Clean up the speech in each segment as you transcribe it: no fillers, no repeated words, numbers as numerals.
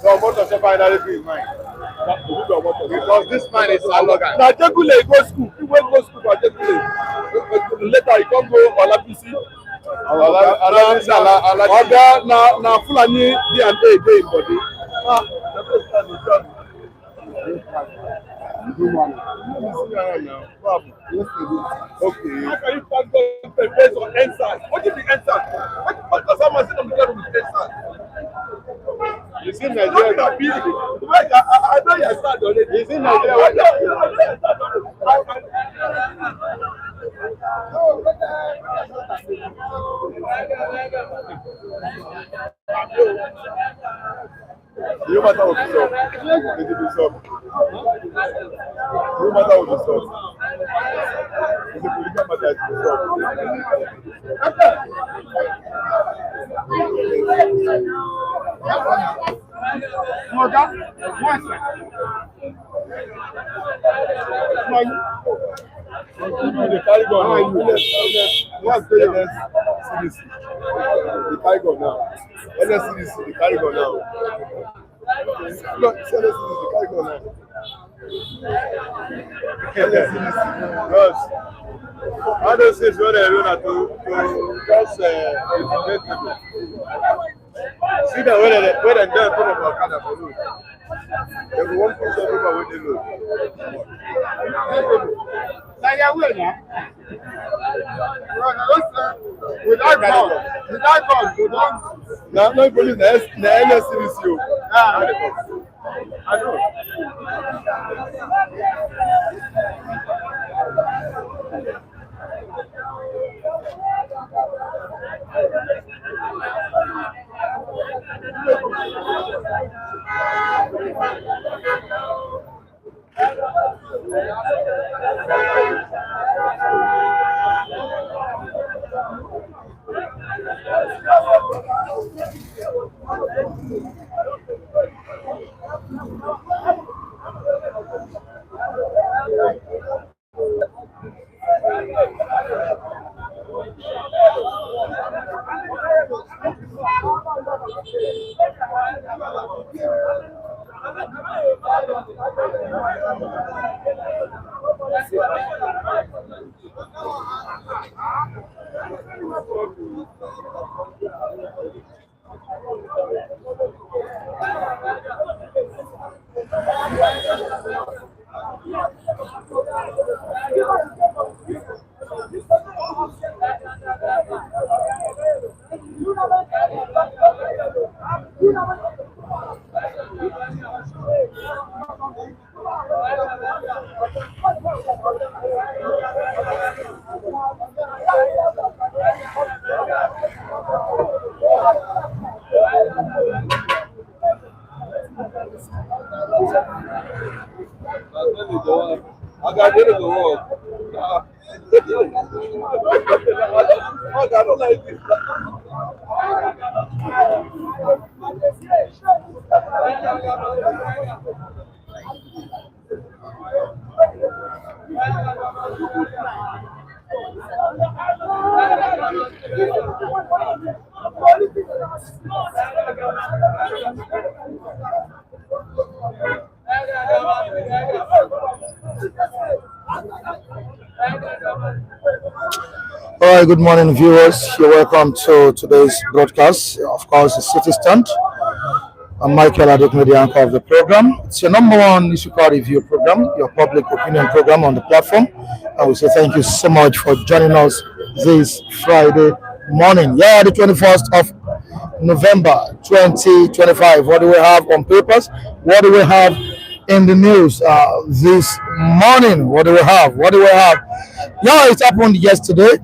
So Omotosho finally free his mind. Because this man is arrogant. Now Jegule go school. He went go school for Jegule. Later he come go Olabisi. Oga na Fulani D&A dey in body. Okay. How can you pass God based on answers? What is the answer? What does someone say Nnamdi Kanu with answers? You see Nigeria. I know you start already. You see Nigeria. I know you start already. No matter what you solve, it will be solved. No matter what you solve, it's a political matter. It will be solved. They carry gun now. What's the NSCDC? They carry gun now. NSCDC, they carry gun now. Look, NSCDC, they carry gun now. NSCDC, because all those things where they run to just intimidate people. See that when they put them on Canada for road. They will want to push everybody with the road. Like I will now. Without guns, we don't. Now, no police, the NSCDC. I know. I got rid of the wall. I don't like this. All right, good morning, viewers. You're welcome to today's broadcast. Of course, the City Stand. I'm Michael Adekme, the anchor of the program. It's your number one newspaper review program, your public opinion program on the platform. I will say thank you so much for joining us this Friday morning. Yeah, the 21st of November 2025. What do we have on papers? What do we have in the news this morning? What do we have? Yeah, it happened yesterday.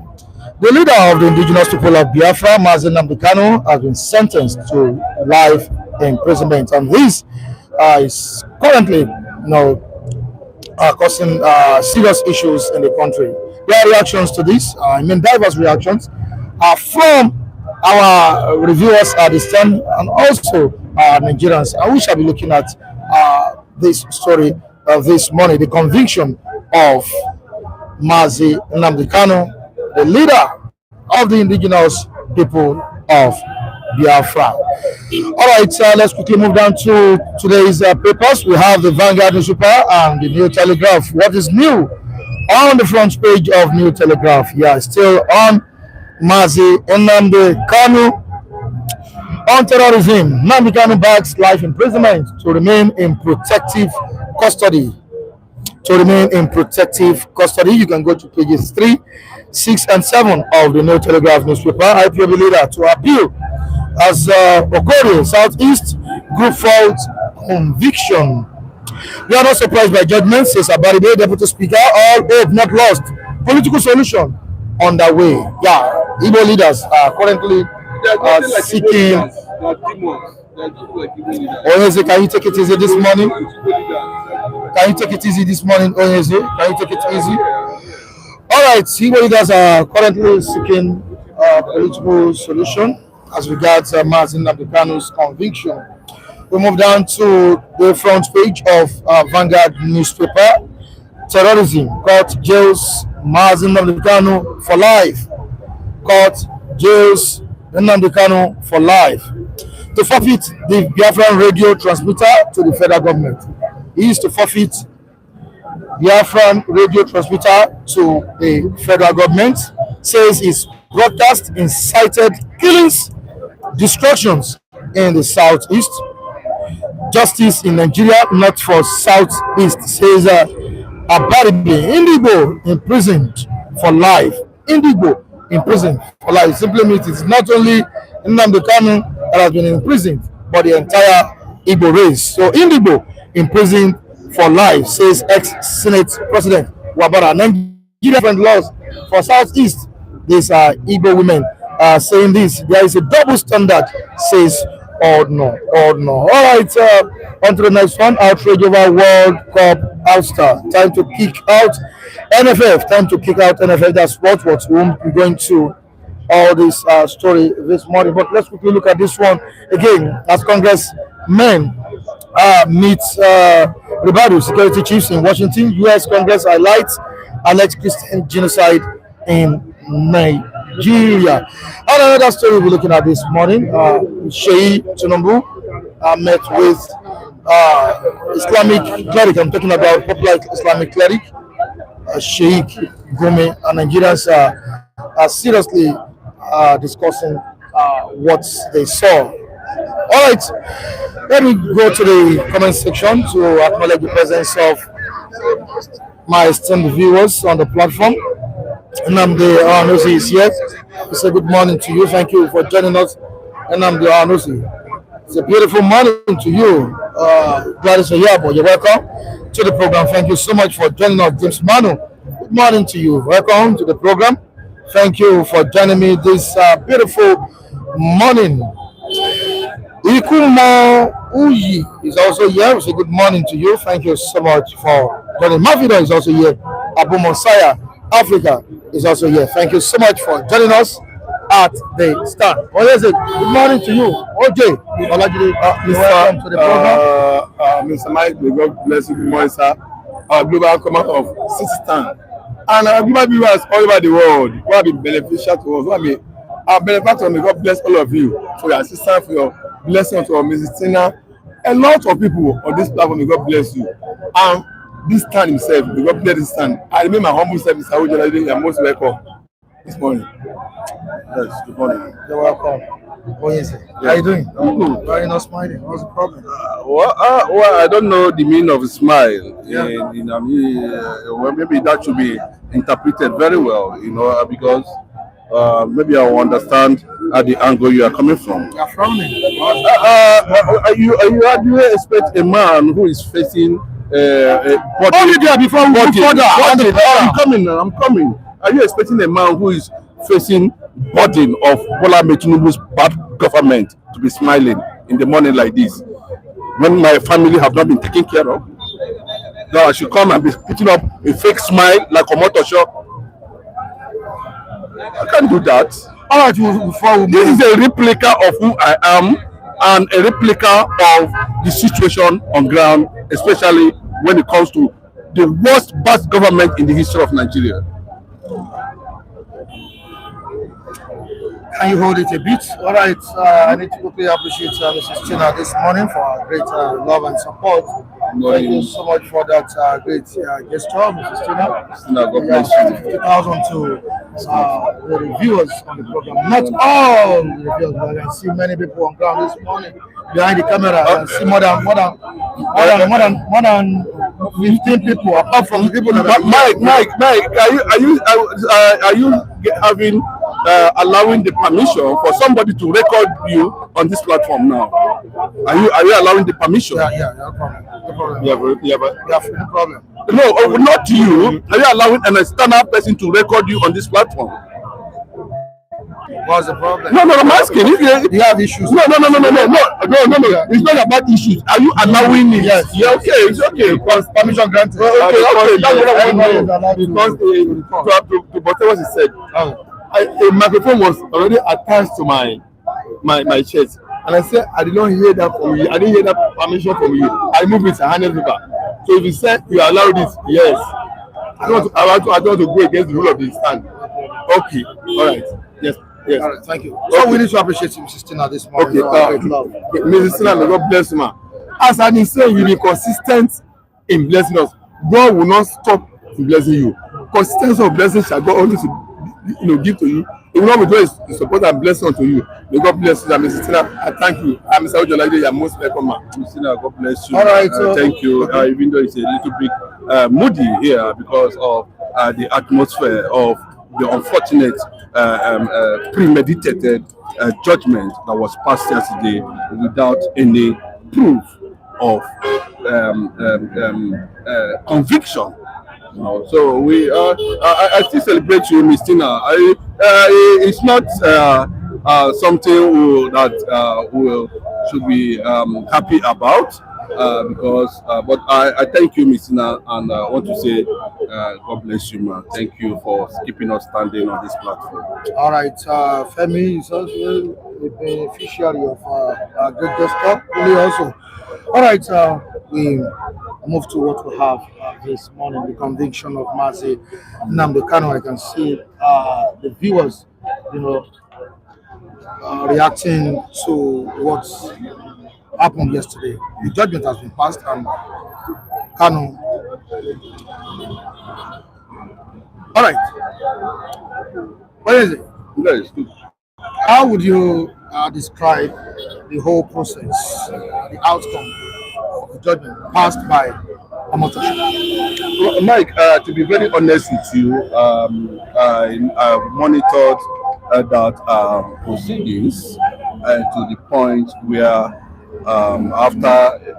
The leader of the indigenous people of Biafra, Nnamdi Kanu, has been sentenced to life imprisonment, and this is currently, causing serious issues in the country. There are reactions to this. Diverse reactions from our reviewers at the stand and also Nigerians. And we shall be looking at this story this morning, the conviction of Nnamdi Kanu, the leader of the indigenous people of Biafra. All right, let's quickly move down to today's papers. We have the Vanguard newspaper and the New Telegraph. What is new on the front page of New Telegraph? Yeah, still on Nnamdi Kanu on terrorism. Nnamdi Kanu bags life imprisonment to remain in protective custody. You can go to pages 3, 6, and 7 of the New Telegraph newspaper. IPOB leader to appeal as Okori Southeast group fault conviction. We are not surprised by judgment, says Abaribe, Deputy Speaker. All hope not lost. Political solution underway. Yeah, Igbo leaders are currently seeking. Oyeze, can you take it easy this morning? Oyeze? Can you take it easy? All right, Igbo leaders are currently seeking a political solution as regards Nnamdi Kanu's conviction. We move down to the front page of Vanguard newspaper. Terrorism. Court jails Nnamdi Kanu for life. Court jails Nnamdi Kanu for life. To forfeit the Biafran radio transmitter to the federal government. He is to forfeit Biafran radio transmitter to the federal government. Says his broadcast incited killings, destructions in the southeast. Justice in Nigeria, not for southeast, says Abaribe. Indigo imprisoned for life. Indigo imprisoned for life. Simply means it's not only Nnamdi Kanu that has been imprisoned, but the entire Igbo race. So Indigo imprisoned for life, says ex-Senate President Wabara. Nigeria friend laws for southeast. These are Igbo women saying this. There is a double standard, says no. All right, on to the next one. Outrage over World Cup ouster. Time to kick out NFF. That's what we're going to all this story this morning. But let's quickly look at this one again. As congressmen meet rebuttal security chiefs in Washington, U.S. Congress highlights alleged Christian genocide in Nigeria. And another story we're looking at this morning, Seyi Tinubu met with Islamic cleric. I'm talking about popular Islamic cleric, Sheikh Gumi, and Nigerians are seriously discussing what they saw. All right, let me go to the comment section to acknowledge the presence of my esteemed viewers on the platform. Nnamdi Kanu is here. We say good morning to you. Thank you for joining us, Nnamdi Kanu. It's a beautiful morning to you. Gladys Oyabo, you're welcome to the program. Thank you so much for joining us, James Manu. Good morning to you. Welcome to the program. Thank you for joining me this beautiful morning. Ikumo Uyi is also here. We say good morning to you. Thank you so much for joining. Mafido is also here. Abu Monsaya, Africa is also here. Thank you so much for joining us at the start. Good morning to you. OJ, welcome to the program. Mr. Mike, may God bless you. Good morning, sir. Our global command of Sistan. And our global viewers all over the world who have been beneficial to us. Our benefactor, may God bless all of you for your assistance, for your blessing to our Mrs. Tina. A lot of people on this platform, may God bless you. And this stand himself, may God bless this stand. I remain my humble self, Mr. Ojo. You are most welcome this morning. Yes, good morning. You're welcome. How are you doing? Good. Why are you not smiling? What's the problem? Well, I don't know the meaning of a smile. Yeah. Well, maybe that should be interpreted very well, because maybe I will understand at the angle you are coming from. You're frowning. Do you expect a man who is facing only there before we move further? I'm coming. Are you expecting a man who is facing burden of Bola Tinubu's bad government to be smiling in the morning like this, when my family have not been taken care of? Now I should come and be putting up a fake smile like Omotosho? I can't do that. All right, this is a replica of who I am and a replica of the situation on ground, especially when it comes to the worst bad government in the history of Nigeria. Can you hold it a bit? All right. I need to quickly appreciate Mrs. Tina this morning for her great love and support. Thank you so much for that great gesture, Mrs. Tina. God bless you. 50,000 to the reviewers on the program. Not all the reviewers, but I can see many people on ground this morning behind the camera. I can see more than 15 people apart from the people that Mike, are you having allowing the permission for somebody to record you on this platform now? Are you allowing the permission? Yeah, no problem. No problem. No problem. No, not you. Are you allowing an external person to record you on this platform? What's the problem? No, I'm asking. If you have issues. No. It's not about issues. Are you allowing it? Yes. Yeah, okay, it's okay. Permission granted. Okay. That's what I want to know. Because to whatever he said, a microphone was already attached to my chest. And I said, I did not hear that from you. I didn't hear that permission from you. I moved it and handed it back. So if you said you allowed it, yes. I don't want to go against the rule of the stand. Okay. All right. Yes. All right. Thank you. So we need to appreciate you, Mrs. Tina, this morning. Okay. Mrs. Tina, may God bless you, ma. As I been saying, you be consistent in blessing us. God will not stop in blessing you. Consistency of blessing shall God always give to you. It will not withdraw his support and blessing unto you. May God bless you, Mrs. Tina. I thank you. Mr. Ojolade, you are most welcome, ma. Mrs. Tina, God bless you. All right. Thank you. Even though it's a little bit moody here because of the atmosphere of the unfortunate premeditated judgment that was passed yesterday without any proof of conviction. So we I still celebrate you, Miss Tina. It's not something that should be happy about. But I thank you, Miss Tina, and I want to say God bless you, man. Thank you for keeping us standing on this platform. All right, Femi is also a beneficiary of a great gesture. Really also. All right, we move to what we have this morning: the conviction of Mazi Nnamdi Kanu. I can see the viewers, reacting to what's happened yesterday. The judgment has been passed, and Kanu. All right. What is it? Good. How would you describe the whole process, the outcome of the judgment passed by Omotosho? Mike, to be very honest with you, I monitored that proceedings to the point where after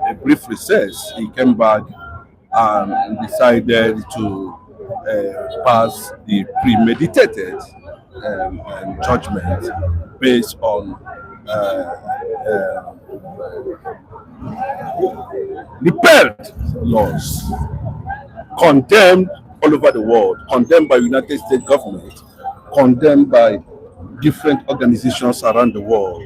a brief recess, he came back and decided to pass the premeditated judgment based on repealed laws, condemned all over the world, condemned by United States government, condemned by different organizations around the world.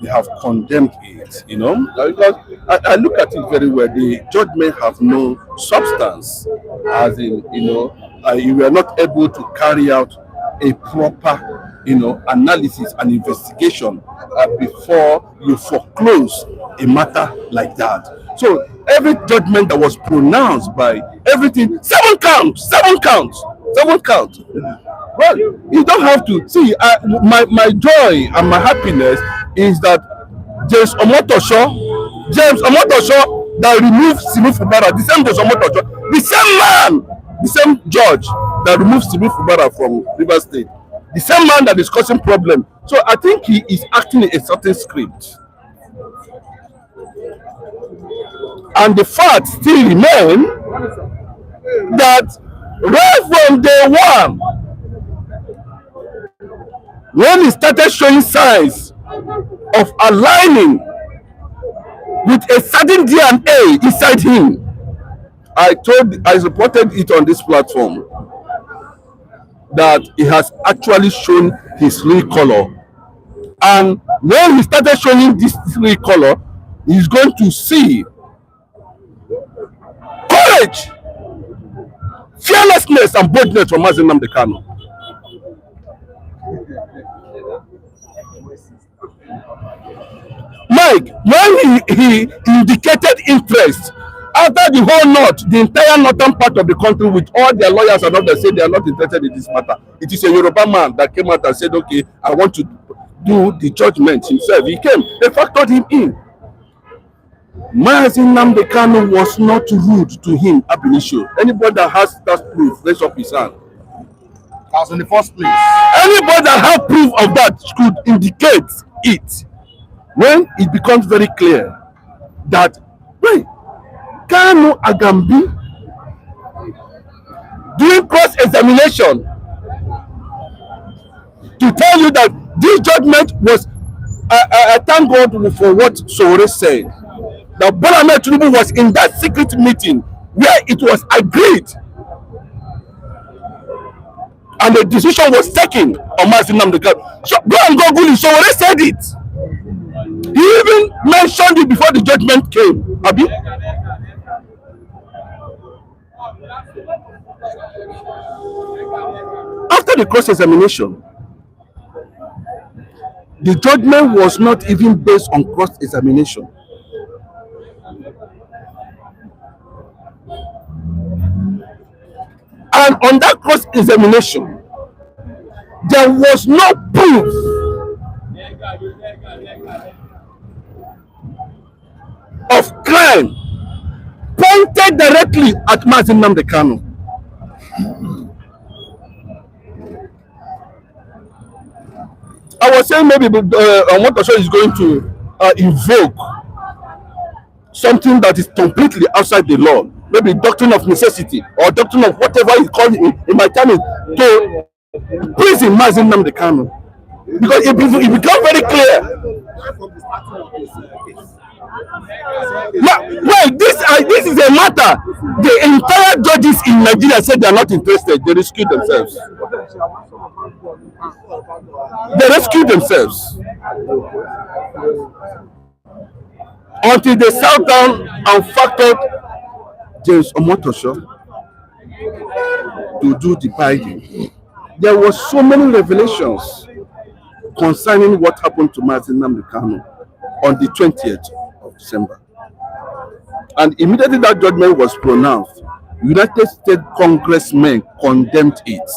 They have condemned it, because I look at it very well. The judgment have no substance, as in, you were not able to carry out a proper, analysis and investigation before you foreclose a matter like that. So every judgment that was pronounced by everything, seven counts. Well, you don't have to see. My joy and my happiness is that James Omotosho that removed Sibu Fubara, the same James Omotosho, the same man, the same judge that removed Sibu Fubara from Rivers State, the same man that is causing problem. So I think he is acting a certain script. And the fact still remains that right from day one, when he started showing signs of aligning with a certain DNA inside him, I reported it on this platform that he has actually shown his real color. And when he started showing this real color, he's going to see courage, fearlessness, and boldness from Nnamdi Kanu. Mike, when he indicated interest, after the whole north, the entire northern part of the country with all their lawyers and others said they are not interested in this matter. It is a Yoruba man that came out and said, okay, I want to do the judgment himself. He came, they factored him in. Nnamdi Kanu was not rude to him ab initio. Anybody that has that proof, raise up his hand. That was in the first place. Anybody that has proof of that could indicate it. When it becomes very clear that, wait, Kanu Agambi doing cross-examination to tell you that this judgment was, I thank God for what Sowore said, that Bola Tinubu was in that secret meeting where it was agreed and the decision was taken on Nnamdi Kanu. So go and Google it. Sowore said it. He even mentioned it before the judgment came. Abi? After the cross-examination, the judgment was not even based on cross-examination. And on that cross-examination, there was no proof of crime pointed directly at Nnamdi Kanu. I was saying maybe Omotosho is going to invoke something that is completely outside the law, maybe doctrine of necessity or doctrine of whatever you call it in my time, to prison Nnamdi Kanu, because it becomes very clear. Well, this is a matter. The entire judges in Nigeria said they are not interested. They rescued themselves. They rescued themselves until they sat down and factored James Omotosho to do the binding. There were so many revelations concerning what happened to Nnamdi Kanu on the 20th of December. And immediately that judgment was pronounced, United States congressmen condemned it.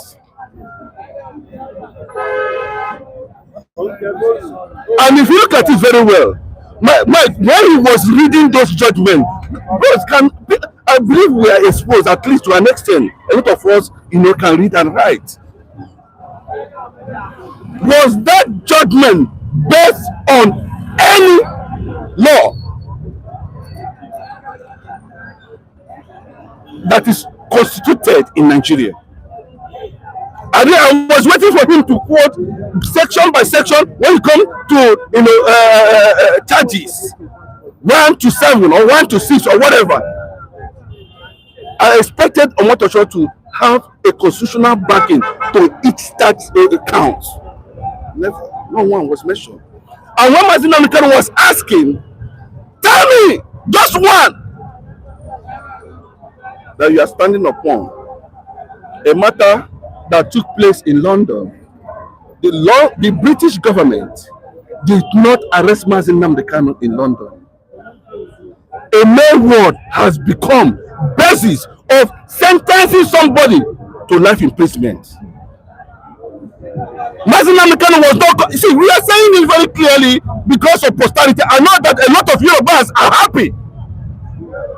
And if you look at it very well, Mike, when he was reading those judgments, I believe we are exposed, at least to an extent. A lot of us, can read and write. Was that judgment based on any law that is constituted in Nigeria? I was waiting for him to quote section by section when it comes to charges 1 to 7 or 1 to 6 or whatever. I expected Omotosho to have a constitutional backing to each that count. Never, no one was mentioned. And when Nnamdi Kanu was asking, tell me just one that you are standing upon, a matter that took place in London. The British government did not arrest Nnamdi Kanu in London. A mere word has become basis of sentencing somebody to life imprisonment. Nnamdi Kanu was not. See, we are saying it very clearly because of posterity. I know that a lot of Yorubas are happy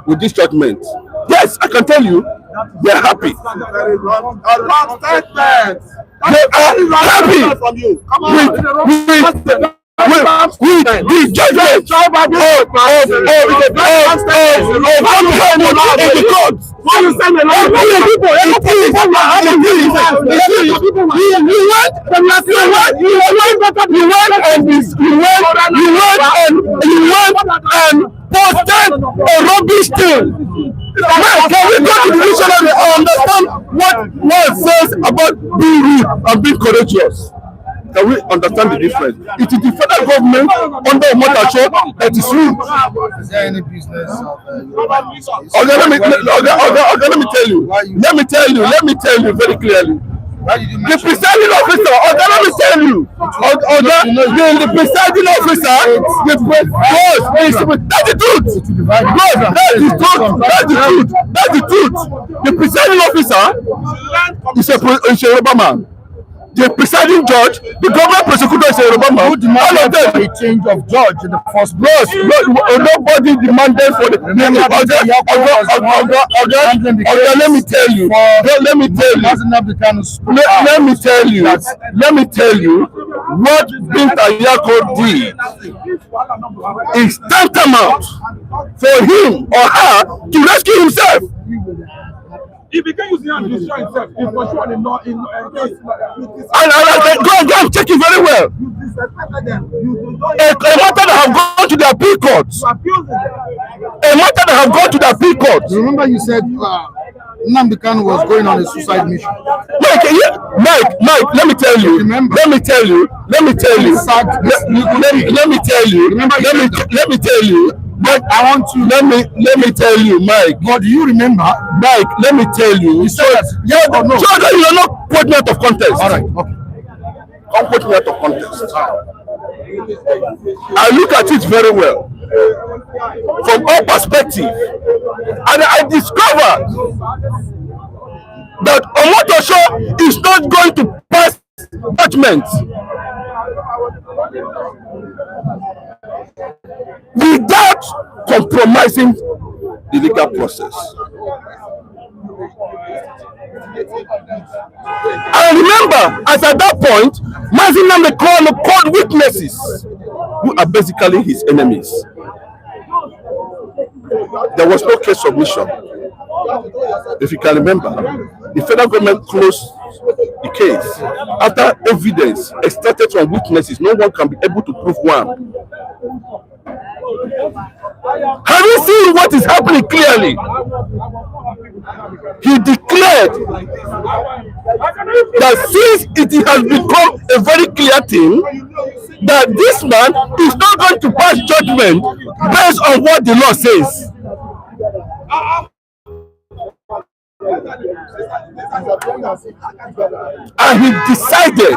with this judgment. Yes, I can tell you, they are happy. Very wrong statement. They are happy with the judgment of the court. Posted a rubbish thing. Now, can we go to the dictionary and understand what it says about being rude and being courageous? Can we understand the difference? It is the federal government under Omotosho that is rude. Is there any business of Okay, let me tell you very clearly. The presiding officer, let me tell you, the presiding officer, that's the truth. That's the truth. The presiding officer is a Yoruba man. The presiding judge, the government prosecutor is a Yoruba man. Who demanded for a change of judge in the first place? Nobody demanded for the. Let me tell you. Let me tell you what Binta Yako did is tantamount for him or her to rescue himself. He began using and destroy himself. He was sure in law in go and check it very well. A matter that have gone to the appeal courts. Remember you said Nnamdi Kanu was going on a suicide mission. Mike, let me tell you. Mike, let me tell you, Mike. But do you remember? Mike, let me tell you. You said that yes or no? You are not putting out of context. All right, okay. I'm putting out of context. I look at it very well from all perspectives, and I discovered that Omotosho is not going to pass judgment without compromising the legal process. And remember, as at that point, Nnamdi Kanu called witnesses who are basically his enemies. There was no case submission. If you can remember, the federal government closed the case after evidence extracted from witnesses. No one can be able to prove one. Have you seen what is happening clearly? He declared that since it has become a very clear thing that this man is not going to pass judgment based on what the law says. And he decided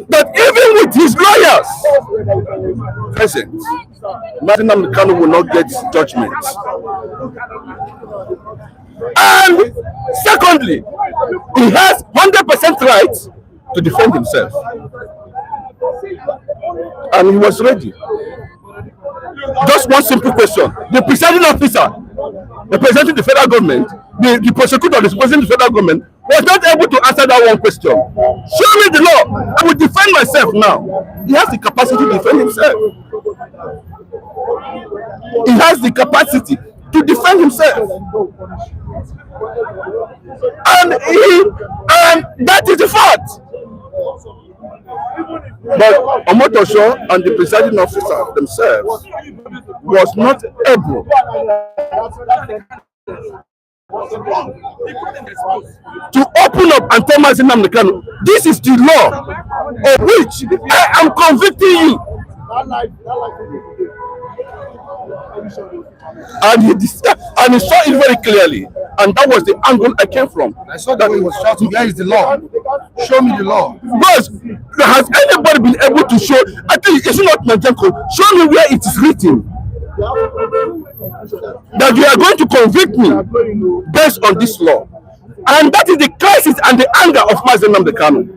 that even with his lawyers present, Nnamdi Kanu will not get judgment. And secondly, he has 100% right to defend himself. And he was ready. Just one simple question. The presiding officer representing the federal government, the prosecutor representing the federal government, was not able to answer that one question. Show me the law. I will defend myself now. He has the capacity to defend himself. He has the capacity to defend himself. And that is the fact. But Omotosho and the presiding officer themselves was not able to open up and tell Nnamdi Kanu, this is the law of which I am convicting you. And he saw it very clearly, and that was the angle I came from. I saw that he was shouting, where is the law? Show me the law. Because has anybody been able to show? I think it's not Nigerian code. Show me where it is written that you are going to convict me based on this law. And that is the crisis and the anger of Nnamdi Kanu.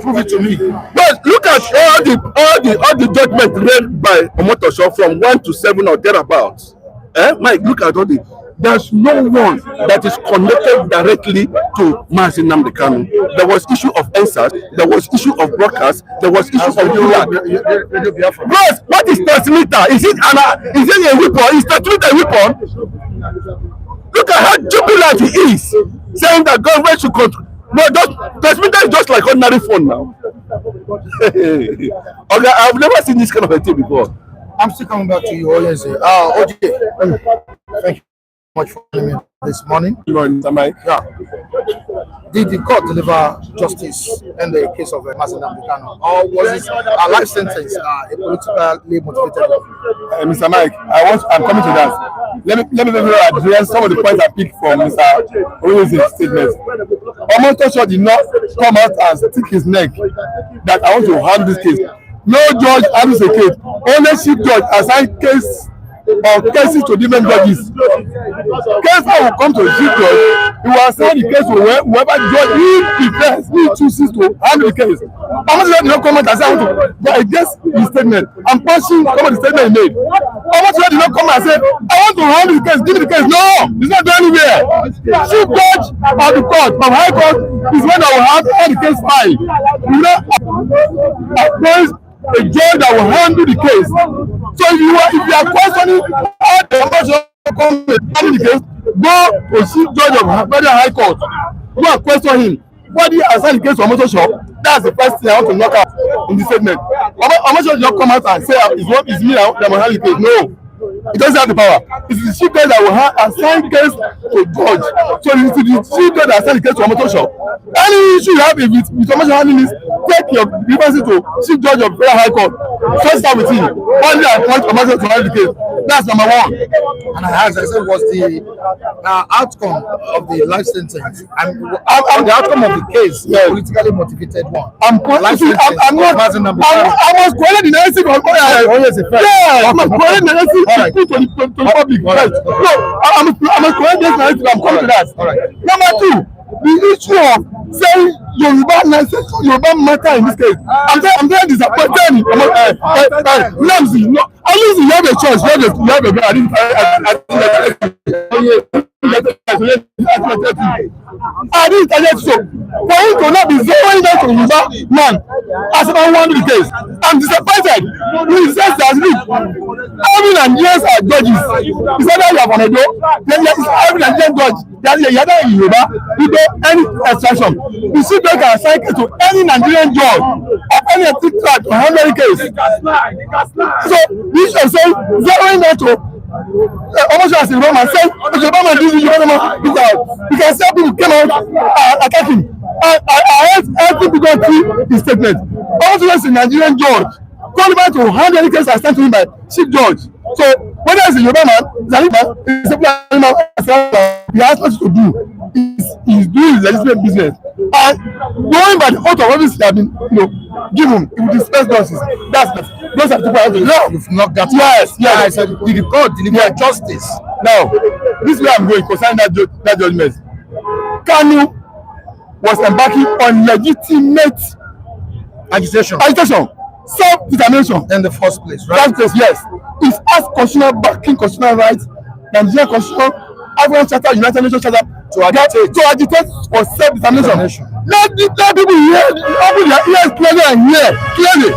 Prove it to me. But look at all the judgment read by Omotosho from 1 to 7 or thereabouts. Mike, look at all the. There's no one that is connected directly to Nnamdi Kanu. There was issue of answers, there was issue of broadcast, there was issue of radio Biafra. Yes, what is transmitter? Is it a weapon? Is transmitter a weapon? Look at how jubilant he is, saying that government should control. No, transmitter is just like ordinary phone now. Okay, I've never seen this kind of a thing before. I'm still coming back to you. OJ, thank you much for coming in this morning. You know, Mike. Yeah. Did the court deliver justice in the case of Mr Kanu, or was it a life sentence, a politically motivated one? Mr. Mike, I'm coming to that. Let me address some of the points I picked from Mr. Oye's statement. Omotosho did not come out and stick his neck that I want to handle this case. No judge handles a case. Only chief judge assign case or cases to different judges. Case will come to the chief judge. He will assign the case to whoever judge he chooses to handle the case. Omotosho did not come out and say I want to go against his statement. I'm punching some of the statement he made. Omotosho did not come and say I want to handle the case. Give me the case. No, it's not going anywhere. Chief judge of the court, of high court, is when I will have all the case file. You know, appoint a judge that will handle the case. So if you are questioning how the Omotosho come and handle the case, go to chief judge of federal high court. Go and question him. Why did he assign the case to Omotosho? That's the first thing I want to knock out in this segment. Omotosho did not come out and say it's me that will handle the case. No. He doesn't have the power. It's the chief judge that will assign case to judge. So it's the chief judge that assign the case to Omotosho. Any issue you have with Omotosho handling this, take your grievances to chief judge of federal high court. First start with him. Only I want Omotosho to handle the case. That's number one. And I asked, I said, was the outcome of the life sentence and the outcome of the case a politically motivated one? I was quoted the narrative of I was quoted the narrative to the public. No, I'm quoting this narrative. I'm coming to that. Number two, the issue of saying Yoruba matter in this case. I'm very disappointed. Nnamdi, no, at least you have a choice. You have a I didn't tell so. For him to not be zeroing down to Yoruba man as if I want the case. I'm disappointed. He says that every Nigerians are judges. He said that you have on a door. Then every Nigerian judge. You are not in Yoruba. You do any extraction. You see, they can assign case to any Nigerian judge or any ethnic tribe to handle the case. So this is saying zeroing down to Omotosho as a Roman saying the Roman did this, because some people came out attacking. I heard everything because of his statement. Omotosho is a Nigerian judge qualified to handle any case assigned to him by chief judge. So whether it's a Yoruba man, it's a animal, he has nothing to do. He's doing his legitimate business. And going by the oath of office that have been, given, he will dispense justice. Those are the people now. You've knocked that. Yes. I said, did the court deliver justice? Now, this is where I'm going concerning that judgment. Kanu was embarking on legitimate Agitation. Self-determination. In the first place, right? First place, yes. It's as constitutional rights, Nigerian constitution, African Charter, United Nations Charter, to agitate for self-determination. Let people open their ears clearly and hear clearly.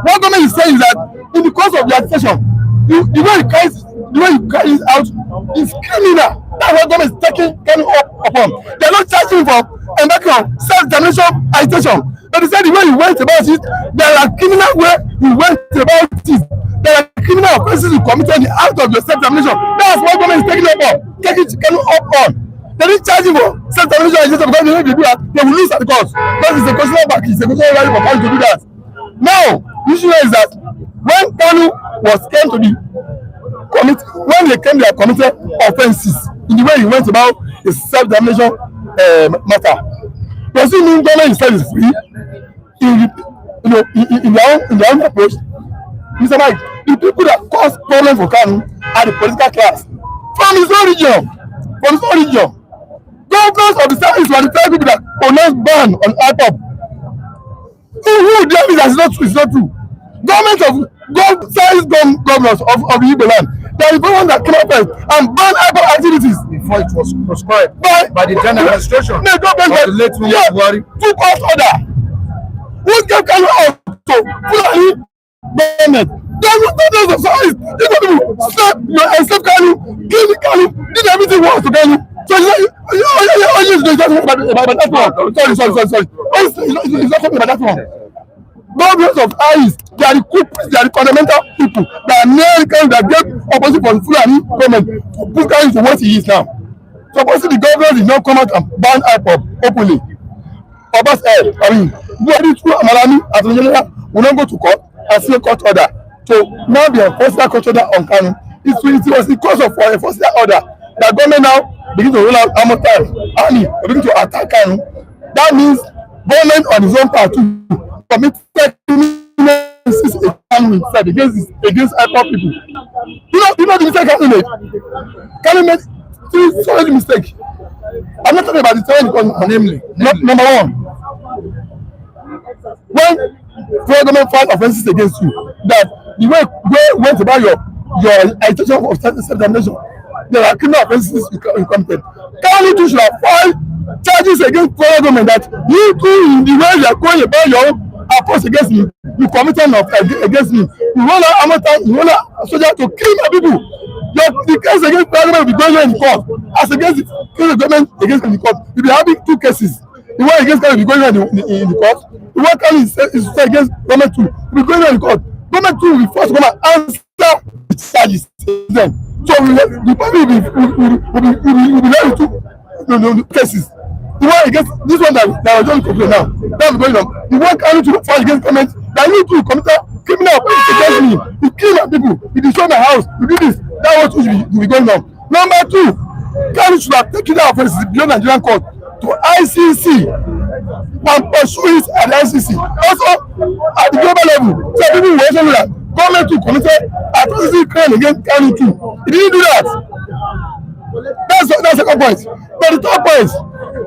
What government is saying is that in the course of the agitation, the way you carry it out is criminal. That's what government is taking Kanu up upon. They are not charging for embarking on self-determination agitation. But they said the way you went about it, there are criminal way you went about it. There are criminal offences you committed out of your self-determination. That's what government is taking up on. Taking Kanu up on. They didn't charge him for self-determination agitation because they know if they do that, they will lose at the court. Because it's a constitutional back, it's a constitutional right for Kanu to do that. Now, the issue is that when Kanu came to the committee, when they came, they are committed offences in the way he went about his self-determination matter. Does it mean government itself is free? In their own approach, Mr. Mike, the people that cause problems for Kanu are the political class from his own region. Governors of the service were the people that pronounced ban on IPOP. Who dare me that is not true? Government of governors of the Igbo land, they are the ones that came up first and banned IPOP activities Before it was prescribed by the general administration. The government of the late Buhari took off order. Who gave Kanu out to Fulani government? Those of service, these people slap Kanu, kill the Kanu, did everything wrong to Kanu. So sorry. It's not talking about that one. Governments of eyes, they are the culprits, they are the fundamental people that Americans that get opposite from Fulani government to put Kanu into what he is now. Supposedly the government did not come out and ban IPOP openly. Oba's head. I mean, Buhari through Amalami as a general will not go to court and see a court order. So now they enforce that court order on Kanu. It was the cause of enforcing that order that government now begin to roll out army begin to attack Kanu. That means government on his own part to committed criminals against poor people. You know the mistake Kanu made. Kanu made so many mistakes. I'm not talking about the terrorism, namely. Number one, when government file offences against you, that the way went about your agitation of self-determination, there are criminal offences you committed. Kanu too should have filed charges against federal government that you too, in the way you are going about your approach against me, you committed against me. You want a soldier to kill my people. The case against federal government will be going on in court. As against the case of government against in the court, you'll be having two cases. The one against Kanu will be going on in the court. The one Kanu is against government too will be going on in the court. Government too will be forced to come and answer the charges. So the public will be left with two cases. The one against this one that was just complaining now, that's going on. The one Kanu to fight against government that you to commit criminal offense against me. You kill my people. You destroy my house. You do this. That was what should be going on. Number two, Kanu should have taken that offense beyond Nigerian court to ICC and pursue it at the ICC. Also, at the global level, so people will also know that government too committed atrocity crime against Kanu too. He didn't do that. That's the second point. But the third point,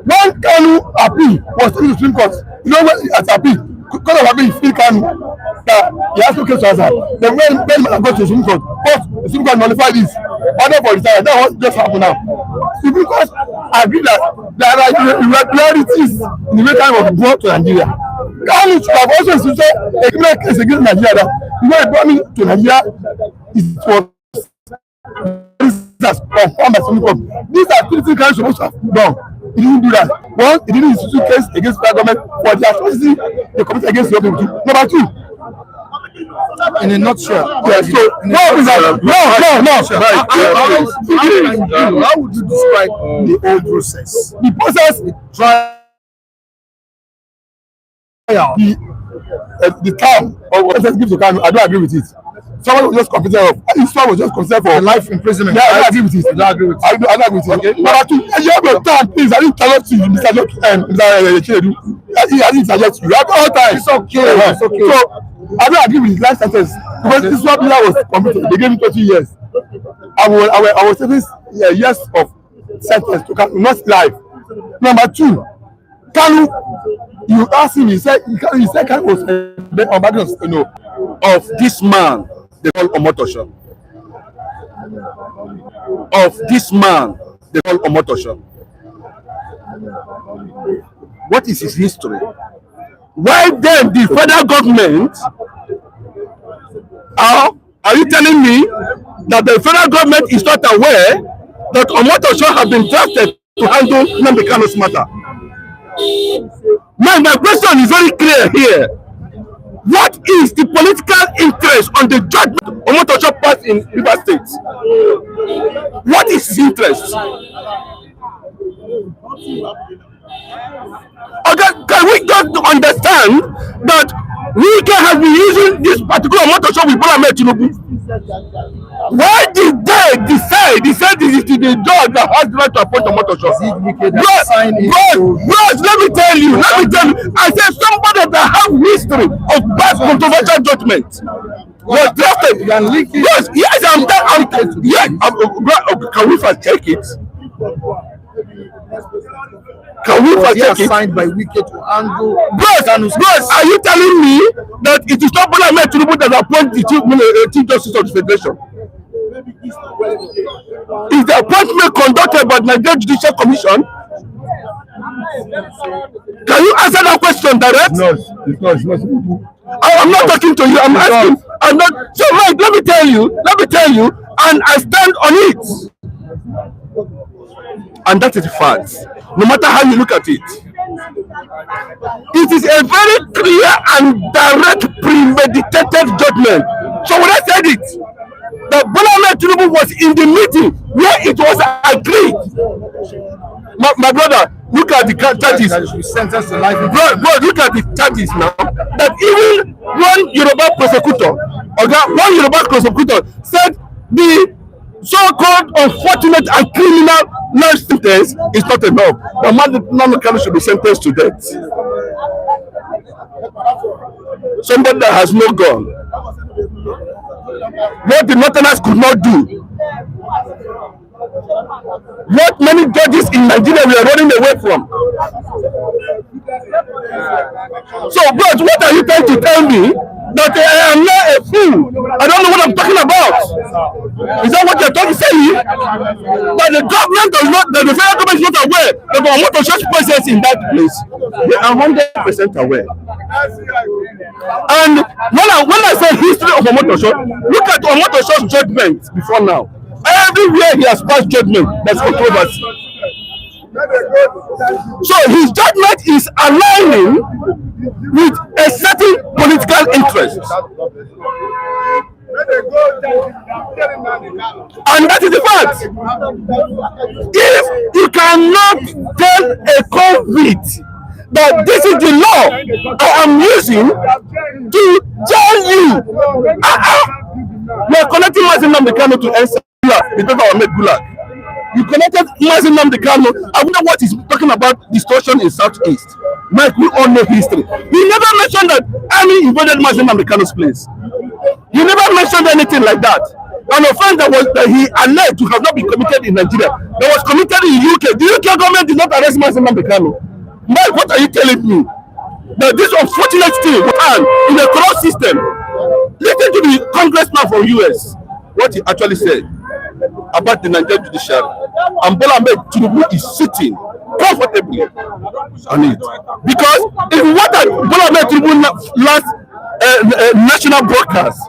when Kanu appeal was taken to Supreme Court, you know when at appeal, Court of Appeal feel Kanu that he has no case to answer. Then when man go to Supreme Court, the Supreme Court nullify this. Order for retirement. That's what just happened now. Supreme Court agree that there are irregularities in the way Kanu was brought to Nigeria. Kanu should have also instituted a criminal case against Nigeria that the way he brought me to Nigeria is for confirmed by Supreme Court. These are two things Kanu supposed to have done. He didn't do that. One, he didn't institute a case against the government for the atrocity they committed against the people. Number two, in a nutshell. Yes, so no. How would you describe the whole process? The process, the term of what gives to Kanu, I don't agree with it. Someone was just convicted of. Islam was just convicted for life imprisonment. Yeah, I don't agree with it. I don't agree with it. I don't agree with it. Okay. Number two, you have your time, please. I didn't interrupt you, Mr. Chinedu. I didn't interrupt you. You have all time. It's okay. It's okay. So I don't agree with his life sentence because Islam was convicted. They gave him 20 years. I was serving years of sentence to Kanu, not life. Number two, Kanu, you asked him. He said Kanu was on background, Of this man they call Omotosho. Of this man they call Omotosho. What is his history? Why then the federal government are you telling me that the federal government is not aware that Omotosho has been drafted to handle Nnamdi Kanu's matter? My question is very clear here. What is the political interest on the judgment Omotosho passed in River State? What is his interest? Okay, can we just understand that Wike has been using this particular Omotosho with Bola Tinubu? Why did they decide this is the judge that has the right to appoint Omotosho? Bros, let me tell you, I said somebody that have history of bad controversial judgment was drafted. Yes, can we first check it? Can we first check it? Signed by Wike to handle. Bros, are you telling me that it is not Bola Tinubu that appoint the chief justice of the federation? Is the appointment conducted by the Nigerian Judicial Commission? Can you answer that question direct? No, it's not. I'm not talking to you. I'm asking. I'm not. So, Mike, let me tell you, and I stand on it. And that is the fact. No matter how you look at it, it is a very clear and direct premeditated judgment. So when I said it, that Bola Ahmed Tinubu was in the meeting where it was agreed. My brother, look at the charges. Sentenced to life. Bro, look at the charges now. That even one Yoruba prosecutor, one Yoruba prosecutor said the so-called unfortunate and criminal life sentence is not enough. The Nnamdi Kanu should be sentenced to death. Somebody that has no gun. What the Northerners could not do. What many judges in Nigeria we are running away from. So, bros, what are you trying to tell me? That I am not a fool. I don't know what I'm talking about. Is that what you're talking saying? That the government does not, that the federal government is not aware that the Omotosho's presence in that place. They are 100% aware. And when I say history of Omotosho, look at Omotosho's judgment before now. Everywhere he has passed judgment, there's controversy. So his judgment is aligning with a certain political interest. And that is the fact. If you cannot tell a convict that this is the law I am using to tell you, we are connecting Nnamdi Kanu to answer the paper I made Gulag. You connected Nnamdi Kanu. I wonder what he's talking about distortion in Southeast. Mike, we all know history. He never mentioned that army invaded Nnamdi Kanu's place. He never mentioned anything like that. An offense that he alleged to have not been committed in Nigeria, that was committed in the UK. The UK government did not arrest Nnamdi Kanu. Mike, what are you telling me? That this unfortunate thing happened in the corrupt system. Listen to the congressman from US, what he actually said about the Nigerian judiciary. And Bola Ahmed Tinubu is sitting comfortably on it. Because if you want that Bola Ahmed Tinubu last national broadcast,